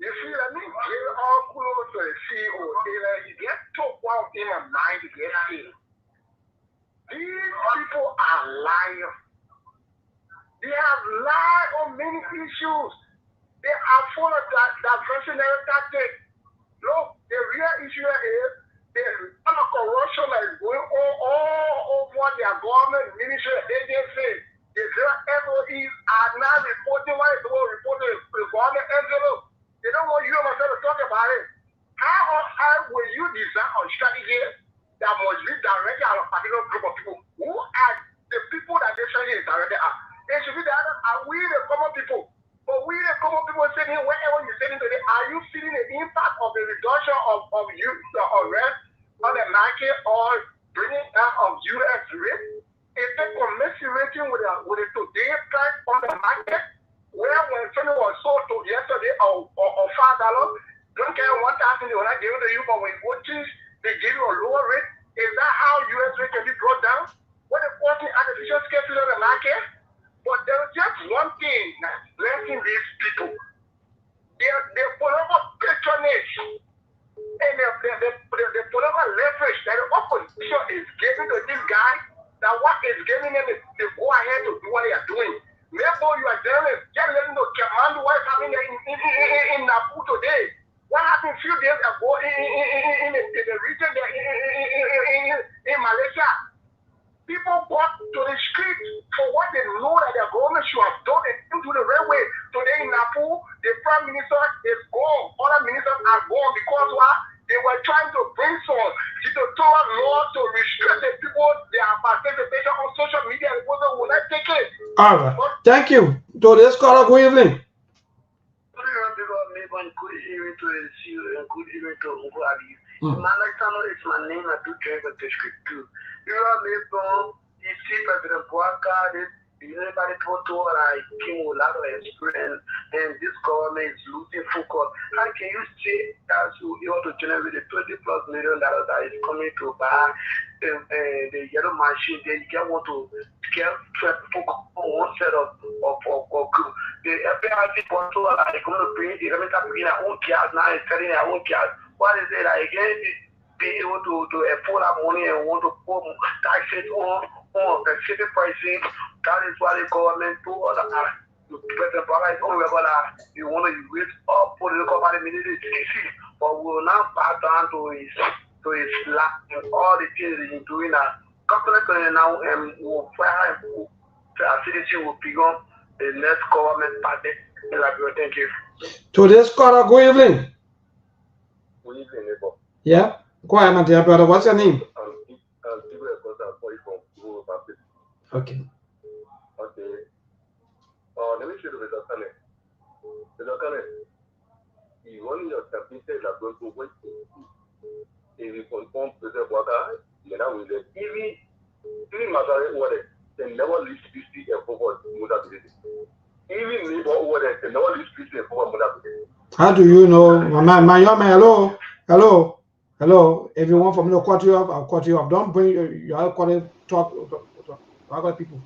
You see, let me bring all close to the CEO. You get took one in my mind to get here. These people are liars. They have lied on many issues. They are full of diversionary tactics. Look, the real issue is there's a lot of corruption that is going on all over their government, ministry, agencies. The SOEs are now reporting what is going to report to the government envelope. They don't want you and myself to talk about it. are we the common people? But we the common people sitting wherever you're sitting today, are you feeling the impact of the reduction of youth arrest on the market or bringing down of U.S. rate? Is it commensurating with the today's price on the market? Where when something was sold to yesterday or $5, don't care 1,000 they will not give it to you, but when you go change, they give you a lower rate. Is that how U.S. rate can be brought down? What the causing artificial scarcity on the market? But there's just one thing that's blessing these people. Their political patronage and the political leverage that the opposition is giving to this guy, that what is giving them is to go ahead to do what they are doing. Therefore, you are just letting the command what is happening in Napu today. What happened a few days ago in the region there in Malaysia? People got to the street for what they know that the government should have done. They didn't do the railway. Today in Napu, the prime minister is gone. Other ministers are gone because what? They were trying to bring some dictatorial laws to restrict the people their participation on social media. The people will not take it. All right. Thank you. To this caller, good evening. Good evening to you and good evening to Unguali. It's my name. I do drive a district too. You are able to see President Boaka. Everybody told I came with a lot of experience, and this government is losing focus. How can you say that you ought to generate the $20+ million that is coming to buy the yellow machine? Then you can want to get focus on one set of the FARC control are going to bring the government to bring their own gas now and selling their own gas. What is it like? Again, be able to afford that money and want to put taxes on the city pricing. That is why the government do all that. President Bola is on regular. You want to wait up political party military, but we will now back down to his lack and all the things he's doing now. Company now will fire and citizen will become the next government party. Thank you. To this caller, good evening. Good evening, neighbor. Yeah. Go ahead, my dear brother. What's your name? Okay. Okay. Let me show you the Kane. The Kane. You only your capital are going to wait. If you confirm President Boaka, you know, with the even Mazare order, they never leave PC and forward Mudabidi. Even neighbor order, they never leave PC and forward Mudabidi. How do you know? My young man, hello. If you want for me to cut you off, I'll cut you off. Don't bring your talk other people.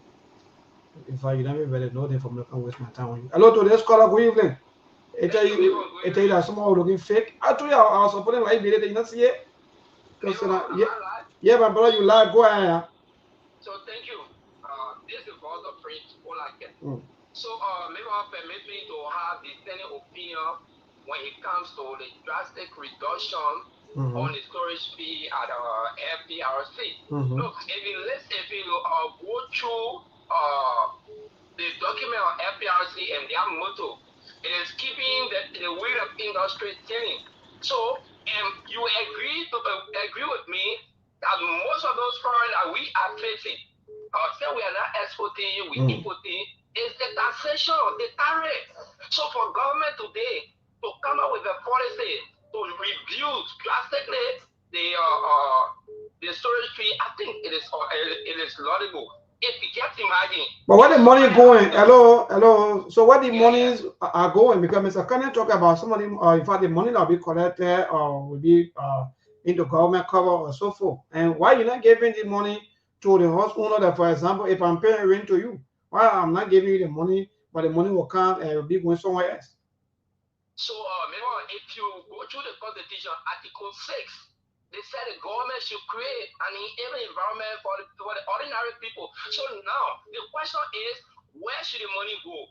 In fact, you never really know them from the can waste my time on you. Hello to this caller, good evening. It tell you that someone looking fake. I told you I was supporting like they did not see it. Yeah, my brother, you live, go ahead. So thank you. This is for the French all I can. So maybe I'll permit me to have the dissenting opinion when it comes to the drastic reduction on the storage fee at FPRC. Look, if you go through the document of FPRC and their motto, it is keeping the weight of industry steering. So, you agree with me that most of those foreign that we are facing, say we are not exporting, we importing, is the taxation, the tariff. So for government today to come up with a policy to reduce drastically the storage fee, I think it is laudable. If you can't imagine. But where the money going? Hello. So where the monies are going? Because Mr. Kanye talk about some of them, in fact, the money that will be collected or will be into government cover or so forth. And why you not giving the money to the house owner that, for example, if I'm paying rent to you, why I'm not giving you the money, but the money will come and will be going somewhere else? So, if you go through the Constitution, Article 6, they said the government should create an environment for the ordinary people. So now, the question is, where should the money go?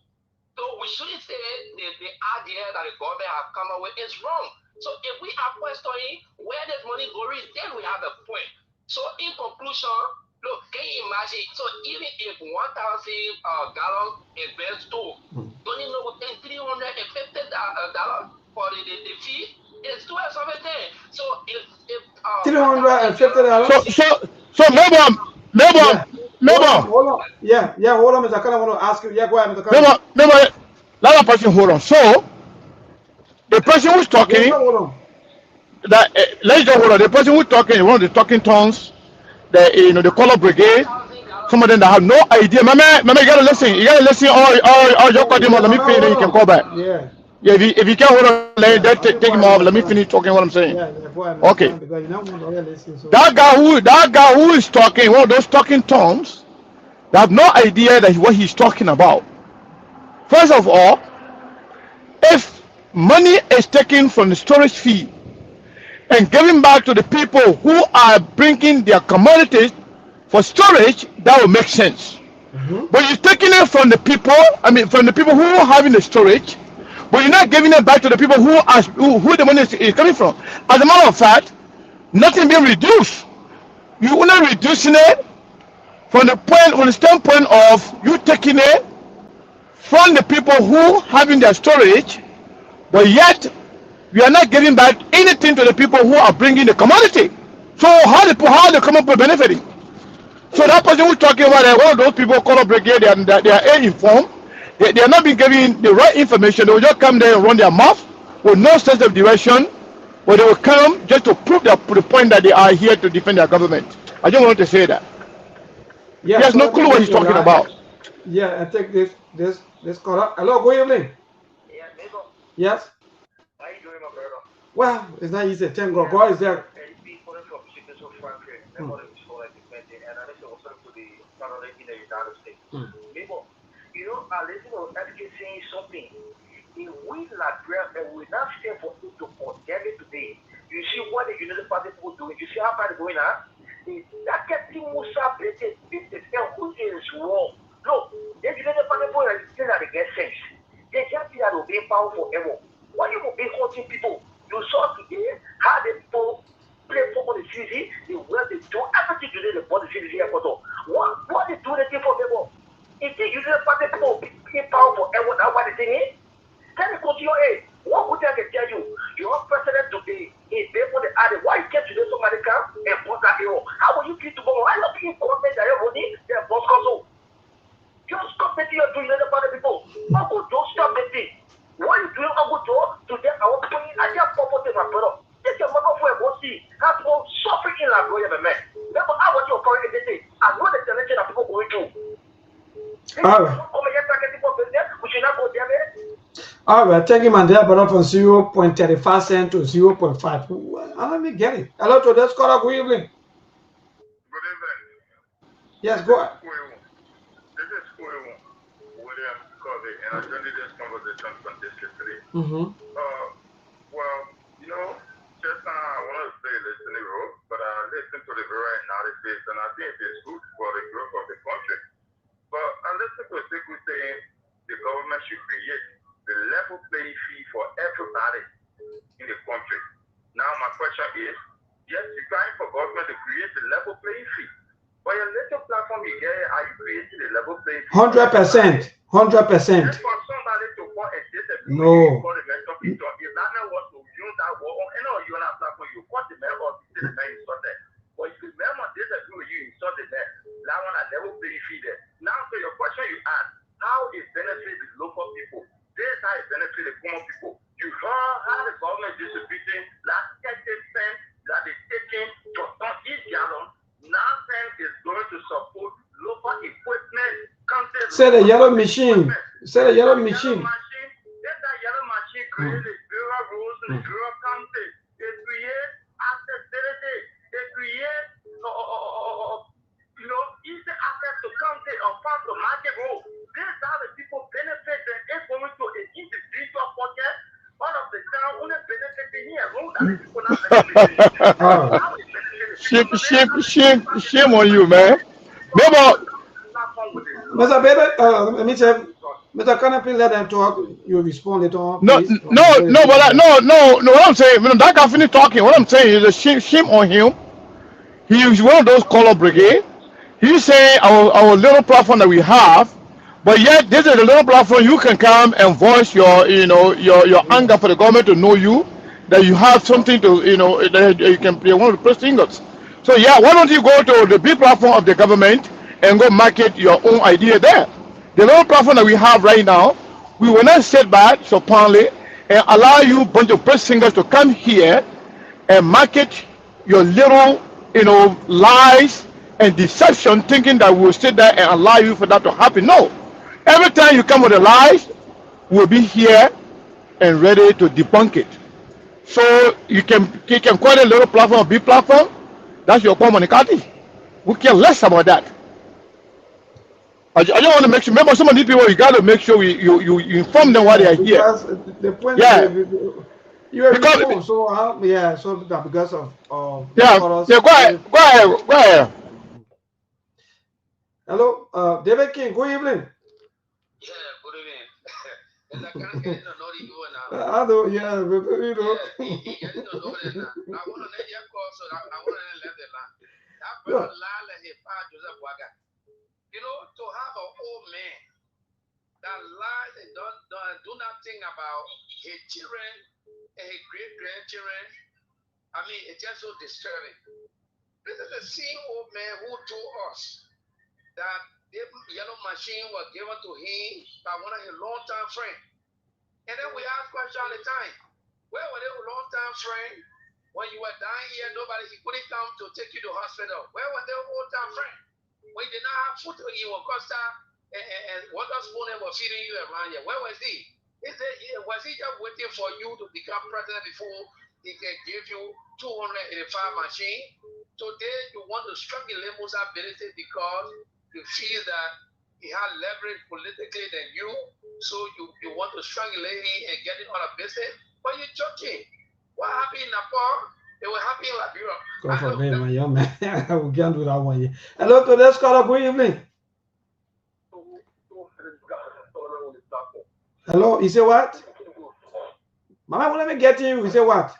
So we shouldn't say the idea that the government have come up with is wrong. So if we are questioning where this money goes, then we have a point. So in conclusion, look, can you imagine? So even if 1,000 gallons is being stored, don't you know what $350 for the fee? It's too exorbitant. So if $350. So maybe Hold on. Yeah, hold on, Mr. Khan. I want to ask you. Yeah, go ahead, Mr. Khan. Let that person hold on. So the person who's talking, hold on. Let's just hold on. The person who's talking, one of the talking tongues, the color brigade. Some of them that have no idea. Mama, you gotta listen. You gotta listen. All your call him. Let me finish. Then you can call back. Yeah. Yeah, if you can't hold on, take him off. Let me finish talking what I'm saying. Okay. That guy who is talking, one of those talking tongues, they have no idea that what he's talking about. First of all, if money is taken from the storage fee and given back to the people who are bringing their commodities for storage, that will make sense. But you're taking it from the people, from the people who are having the storage, but you're not giving it back to the people who the money is coming from. As a matter of fact, nothing being reduced. You're not reducing it from the standpoint of you taking it from the people who having their storage, but yet we are not giving back anything to the people who are bringing the commodity. So how the common people benefiting? So that person who's talking about one of those people called brigade, they are ill-informed. They are not being given the right information. They will just come there and run their mouth with no sense of direction, or they will come just to prove the point that they are here to defend their government. I just wanted to say that. Yeah, he has no clue what he's talking about. Yeah, I take this call. Hello, good evening. Yeah, neighbor. Yes. How you doing, my brother? Well, it's not easy. Thank God. God is there. Neighbor, you know, I listen to FK saying something. If we Liberia and we not stand for it to condemn it today, you see what the United Party people doing. You see how far they're going on? That getting Musa British business and who is wrong. Look, the United Party people are still that they get sense. They just see that obey power forever. Why you obey hurting people? You saw today how the people play football the city, they do everything to the body city airport. What they do the thing for people? If the United Party people pay power forever, that's what they think. Tell me, continue, what would I tell you? Your president today is there for the other. Why you get to the somebody come and put that hero? How will you get tomorrow? I don't think government that you're running, they're boss council. Just stop betting you're doing the other people. Uncle, don't stop betting. What you doing, Uncle Joe, to get our point? I just promoted my brother. Take your mother for a bossy. Have people suffering in Liberia, man. Remember, I want your current identity. I know the selection that people going through. All right. All right, thank you, Mandela, brother, from 0.35 cents to 0.5. Well, let me get it. Hello to this caller. Good evening. Good evening. Yes, go ahead. This is William Covey, and I joined this conversation from this today. Well, you know, just I want to say listening road, but I listen to the very analysis, and I think it's good for the growth of the country. But I listen to people saying the government should create the level playing field for everybody in the country. Now my question is, yes, you're trying for government to create the level playing field. But your little platform you get, are you creating the level playing field? 100%. 100%. For somebody to go and disagree no. For the rest of it, if that man was to use that word on any of you on that platform, you cut the man or the man you saw there. But if the man disagree with you, you saw the man. That one at level playing field there. Now to your question you asked, how it benefits the local people? This is how it benefits the common people. You heard how the government is distributing last 30 cents that is taking to turn each gallon. Now is going to support local equipment. Say the yellow machine. Say the yellow machine. Then that yellow machine creates the bureau rules and the bureau county. They create accessibility. They create easy access to county or farm to market road. This is how the people benefit and it's going to an individual pocket. All of the town only benefiting here. Road that the people not benefiting. Shame on you, man. Mr. Bader, Mr. Cannon, please let them talk. You respond later on. No. What I'm saying, that guy finished talking. What I'm saying is a shame on him. He is one of those color brigade. He's saying our little platform that we have, but yet this is a little platform you can come and voice your anger for the government to know you, that you have something to that you can play one of the press singers. So yeah, why don't you go to the big platform of the government and go market your own idea there. The little platform that we have right now, we will not sit back supinely and allow you bunch of press singers to come here and market your little, lies and deception, thinking that we'll sit there and allow you for that to happen. No. Every time you come with the lies, we'll be here and ready to debunk it. So you can call it a little platform, a big platform. That's your communicati. We care less about that. I just want to make sure. Remember, some of these people, you got to make sure you inform them why they are here. Because the point Yeah, you are because phone, so yeah, so that because of yeah, yeah. Go ahead, go ahead, go ahead. Hello, David King. Good evening. Yeah, good evening. And I can't get to know you now. I know, yeah, but, you know. Yeah, he getting to know them now. I want to let you call, so I want to let the land. That Yeah. brother Lala, he part Joseph Waga. You know, to have an old man that lies and do not think about his children and his great grandchildren. I mean, it's just so disturbing. This is the same old man who told us that the yellow machine was given to him by one of his longtime friends. And then we ask questions all the time. Where were they longtime friends? When you were dying here, he couldn't come to take you to hospital. Where were they old-time friends? When you did not have food to eat, Costa and water spoon and was feeding you around here. Where was he? Was he just waiting for you to become president before he can give you 285 machine? Today you want to struggle Lemu's ability because you feel that he has leverage politically than you, so you want to strangulate him and get him out of business. But you're joking. What happened in Nepal? It will happen in Liberia. God forbid, my young man. We can't do that one. Hello, today's caller. Good evening. Hello, you say what? Mama, let me get you. You say what?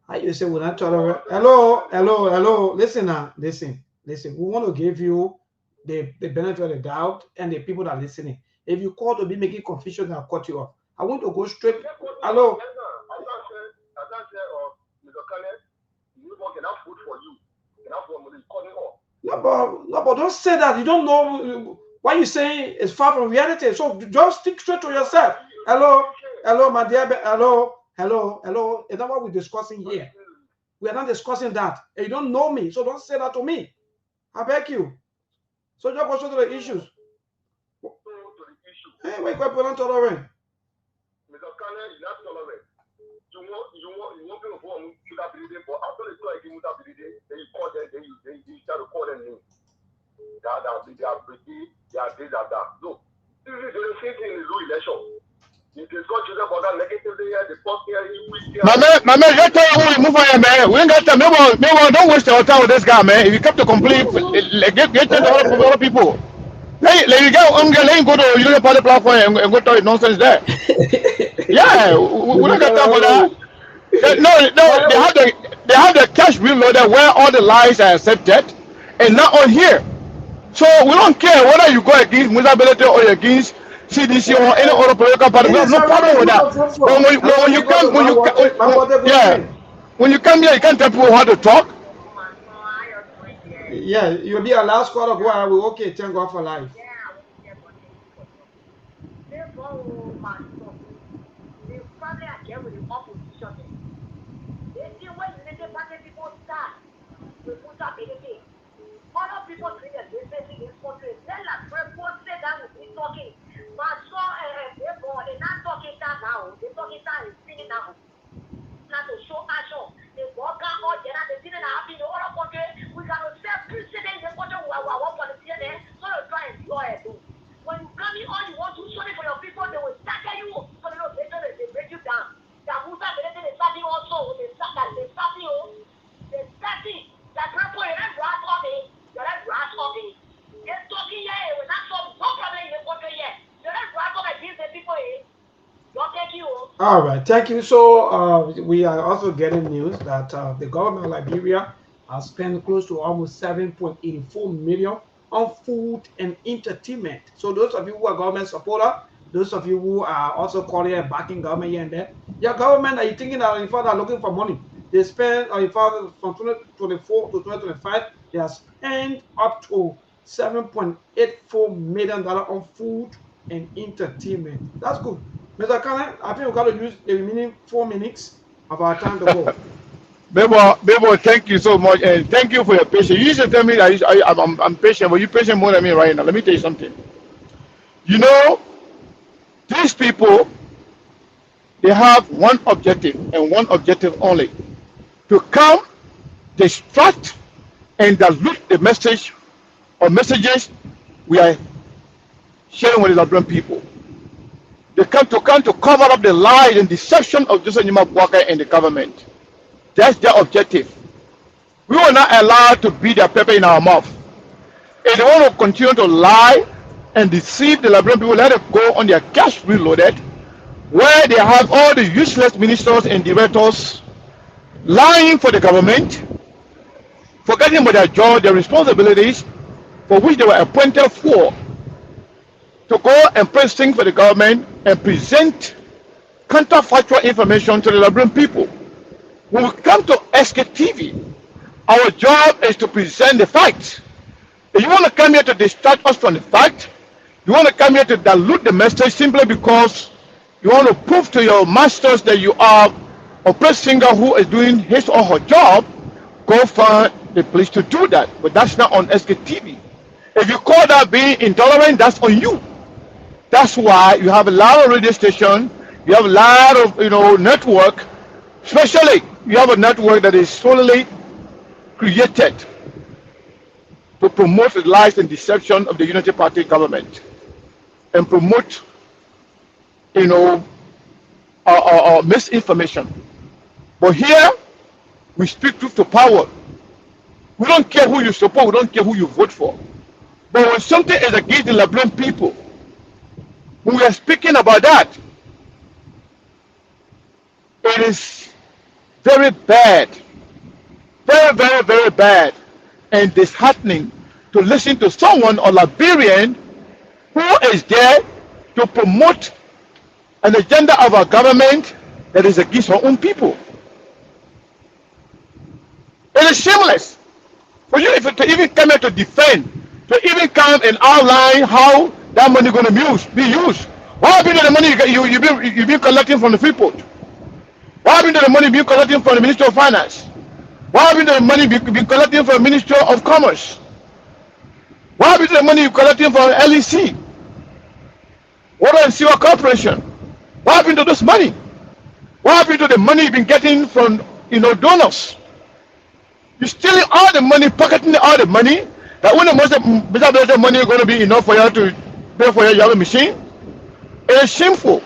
How you say we're not tolerant? Hello. Listen now. Listen. We want to give you the benefit of the doubt and the people that are listening. If you call to be making confusion, I'll cut you off. I want to go straight. Hello. No, but don't say that. You don't know what you're saying is far from reality. So just stick straight to yourself. Hello, my dear. Hello. Is that what we're discussing here? We are not discussing that. And you don't know me, so don't say that to me. I beg you. So just go to the issues. Hey, wait, quite not tolerant. Mr. Kane, you're not tolerant. You want to go on without bleeding, but after they try again without bleeding, then you call them, then you start to call them names. They are this, that. Look, this is the same thing in the election. You discuss yourself about that negatively, the first year, My man, just tell you who we move on, man. We ain't got time. Maybe don't waste your time with this guy, man. If you come to complain, get to other people. Let you go to your party platform and go talk nonsense there. Yeah, we don't got time for that. They have the cash reloaded where all the lies are accepted, and not on here. So we don't care whether you go against Musability or against CDC or any other political party. We have no problem with that. But when you come here, you can't tell people how to talk. Yeah, you'll be our last caller. Go ahead. We're okay. Thank God for life. Other people doing the business in this country. Then like people say that will be talking. But so they're not talking that now. They're talking that is singing now. Not to show action. They walk out or they're not the thing that happen in the other country. We can accept precedent in the country where one politician there. So they try and do it. When you come in all you want to show it for your people, they will stagger you. So they break you down. That Musa they starting also. They starting you. They starting. That people you don't grasp all day. You don't grasp all day. They're talking here. We're not solving no problem in the country yet. You don't grasp all against the people here. Don't take you. All right, thank you. So we are also getting news that the government of Liberia has spent close to almost 7.84 million on food and entertainment. So those of you who are government supporter, those of you who are also calling and backing government here and there, your government, are you thinking that in fact are looking for money? They spent, in fact, from 2024 to 2025, they have spent up to $7.84 million on food and entertainment. That's good. Mr. Kane, I think we got to use the remaining 4 minutes of our time to go. Bebo, thank you so much, and thank you for your patience. You used to tell me that I'm patient, but you're patient more than me right now. Let me tell you something. You know, these people, they have one objective and one objective only: to come, distract, and dilute the message or messages we are sharing with the Labrador people. They come to cover up the lies and deception of Joseph Nima Walker and the government. That's their objective. We will not allow to be their pepper in our mouth. If they want to continue to lie and deceive the Liberian people, let it go on their cash reloaded, where they have all the useless ministers and directors lying for the government, forgetting about their job, their responsibilities, for which they were appointed for, to go and press things for the government and present counterfactual information to the Liberian people. When we come to Sktv, our job is to present the facts. If you want to come here to distract us from the fact, you want to come here to dilute the message simply because you want to prove to your masters that you are a press singer who is doing his or her job, go find the place to do that. But that's not on Sktv. If you call that being intolerant, that's on you. That's why you have a lot of radio station, you have a lot of network, especially you have a network that is solely created to promote the lies and deception of the Unity Party government and promote, misinformation. But here, we speak truth to power. We don't care who you support, we don't care who you vote for. But when something is against the Liberian people, when we are speaking about that, it is very bad, very, very, very bad and disheartening to listen to someone or Liberian who is there to promote an agenda of our government that is against our own people. It is shameless for you to even come here to defend, to even come and outline how that money is going to be used. What happened to the money you've been collecting from the Freeport? What happened to the money being collecting from the Ministry of Finance? What happened to the money being collecting from the Ministry of Commerce? What happened to the money you're collecting from LEC? Water and Sewer Corporation? What happened to this money? What happened to the money you've been getting from donors? You're stealing all the money, pocketing all the money. That when the money is going to be enough for you to pay for your machine? It is shameful.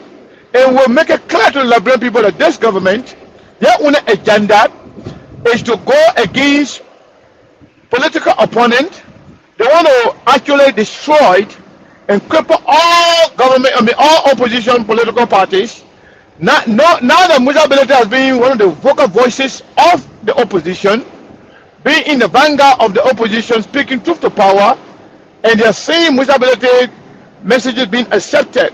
And we'll make it clear to the Liberian people that this government, their own agenda is to go against political opponent. They want to actually destroy and cripple all government, all opposition political parties. Now that Muzability has been one of the vocal voices of the opposition, being in the vanguard of the opposition, speaking truth to power, and they are seeing Muzability messages being accepted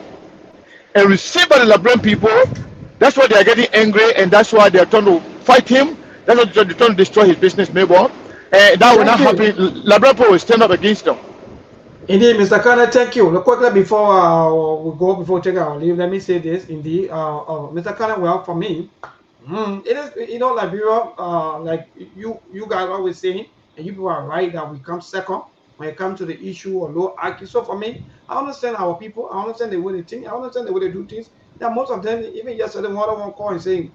and received by the Liberian people. That's why they are getting angry, and that's why they are trying to fight him. That's why they're trying to destroy his business, maybe. And that will not happen. Liberian people will stand up against them. Indeed, Mr. Kane, thank you. Look, quickly before we take our leave, let me say this. Indeed, Mr. Kane, well, for me, it is, Liberia, like you guys always saying, and you people are right that we come second when it comes to the issue of low IQ. So for me, I understand our people. I understand the way they think. I understand the way they do things. That most of them, even yesterday, one of them call and saying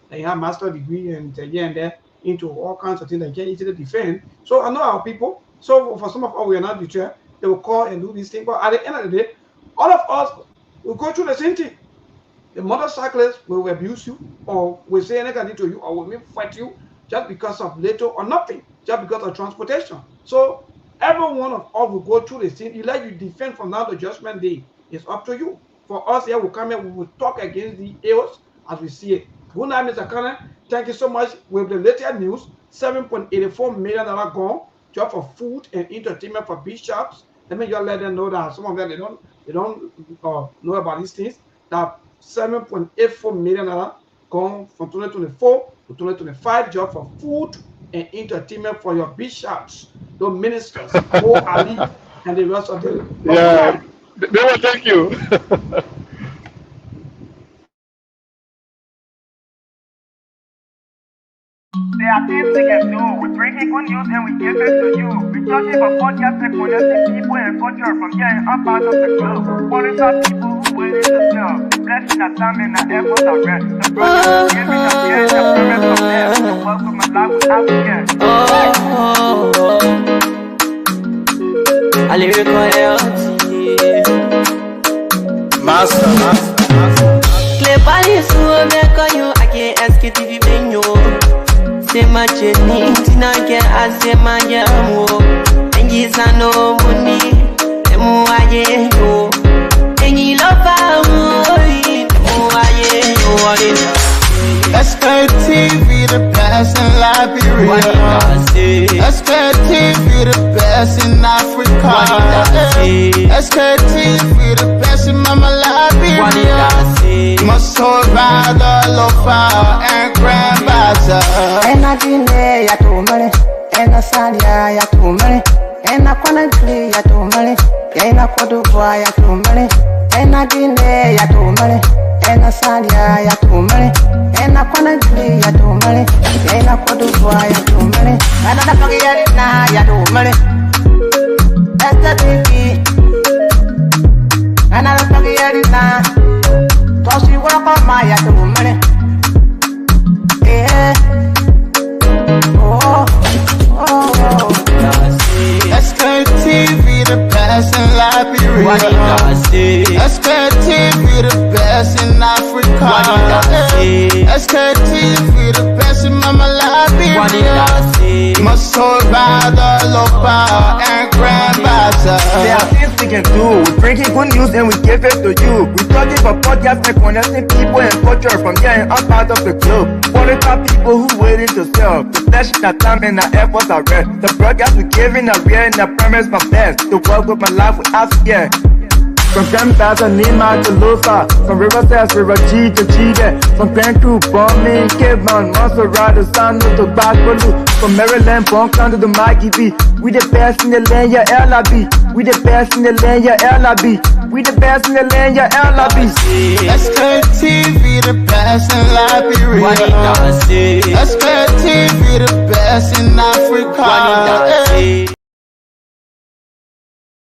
they have master degree and here and there into all kinds of things they can't easily defend. So I know our people. So for some of us, we are not deterred. They will call and do these things. But at the end of the day, all of us will go through the same thing. The motorcyclists will abuse you, or will say anything to you, or will fight you just because of little or nothing, just because of transportation. So every one of us will go through the same. You let you defend from now to Judgment Day. It's up to you. For us here, we come here, we will talk against the ills as we see it. Good night, Mr. Kane. Thank you so much. With the latest news, $7.84 million gone just for food and entertainment for bishops. Let me just let them know that some of them they don't know about these things. That $7.84 million come from 2024 to 2025 job for food and entertainment for your bishops, the ministers, Mo Ali, and the rest of the. Yeah, they will thank you. There are things we can do. We bring in good news and we give it to you. We talking about podcast and connecting people and culture from here and up out of the globe. Monitor people who waiting to sell. Blessing our time and our efforts are rest. The brothers giving us care and the parents of them. So welcome my life with Africa. A lyrical Master. Clay Palace, who make you, I can't ask you to be venue. Say my chenny, Tina can ask my yamu. And yes, I know money, and Muaye, and you love Sktv, the best in Liberia. Sktv, the best in Africa. Sktv, the best in Mama Liberia. Masorada, Lofa, and Grandbaza. And I dine ya to money, and I salia ya to money, and I wanna play ya to money, and I could buy ya to money, and I dine ya to money, and I salia ya to money, and I wanna play ya to money, and I could buy ya to money, and I forget it now ya to money. That's the baby, and I forget it now. Cause you walk on my ya to money. Yeah. Sktv, the best in Liberia. Sktv, the best in Africa. Sktv, the best in Mama Liberia. Masorada, Lopa, and Grandbaza. There are things we can do. We bring in good news and we give it to you. We talking about podcast and connecting people and culture from here and up out of the globe. Monitor people who waiting to sell. The blessing our time and our efforts are rest. The broadcast we giving are real and I promise my best. To work with my life with Africa. From Grandfather Nima to Lufa, from Riverside, River G to Chile, from Grand Crew, Bombing, Cape Mount, Montserrat, Sano to Backwalu, from Maryland, Bonkan to the Mikey B. We the best in the land, yeah, LIB. We the best in the land, yeah, LIB. We the best in the land, yeah, LIB. Sktv, the best in Liberia. Sktv, the best in Africa.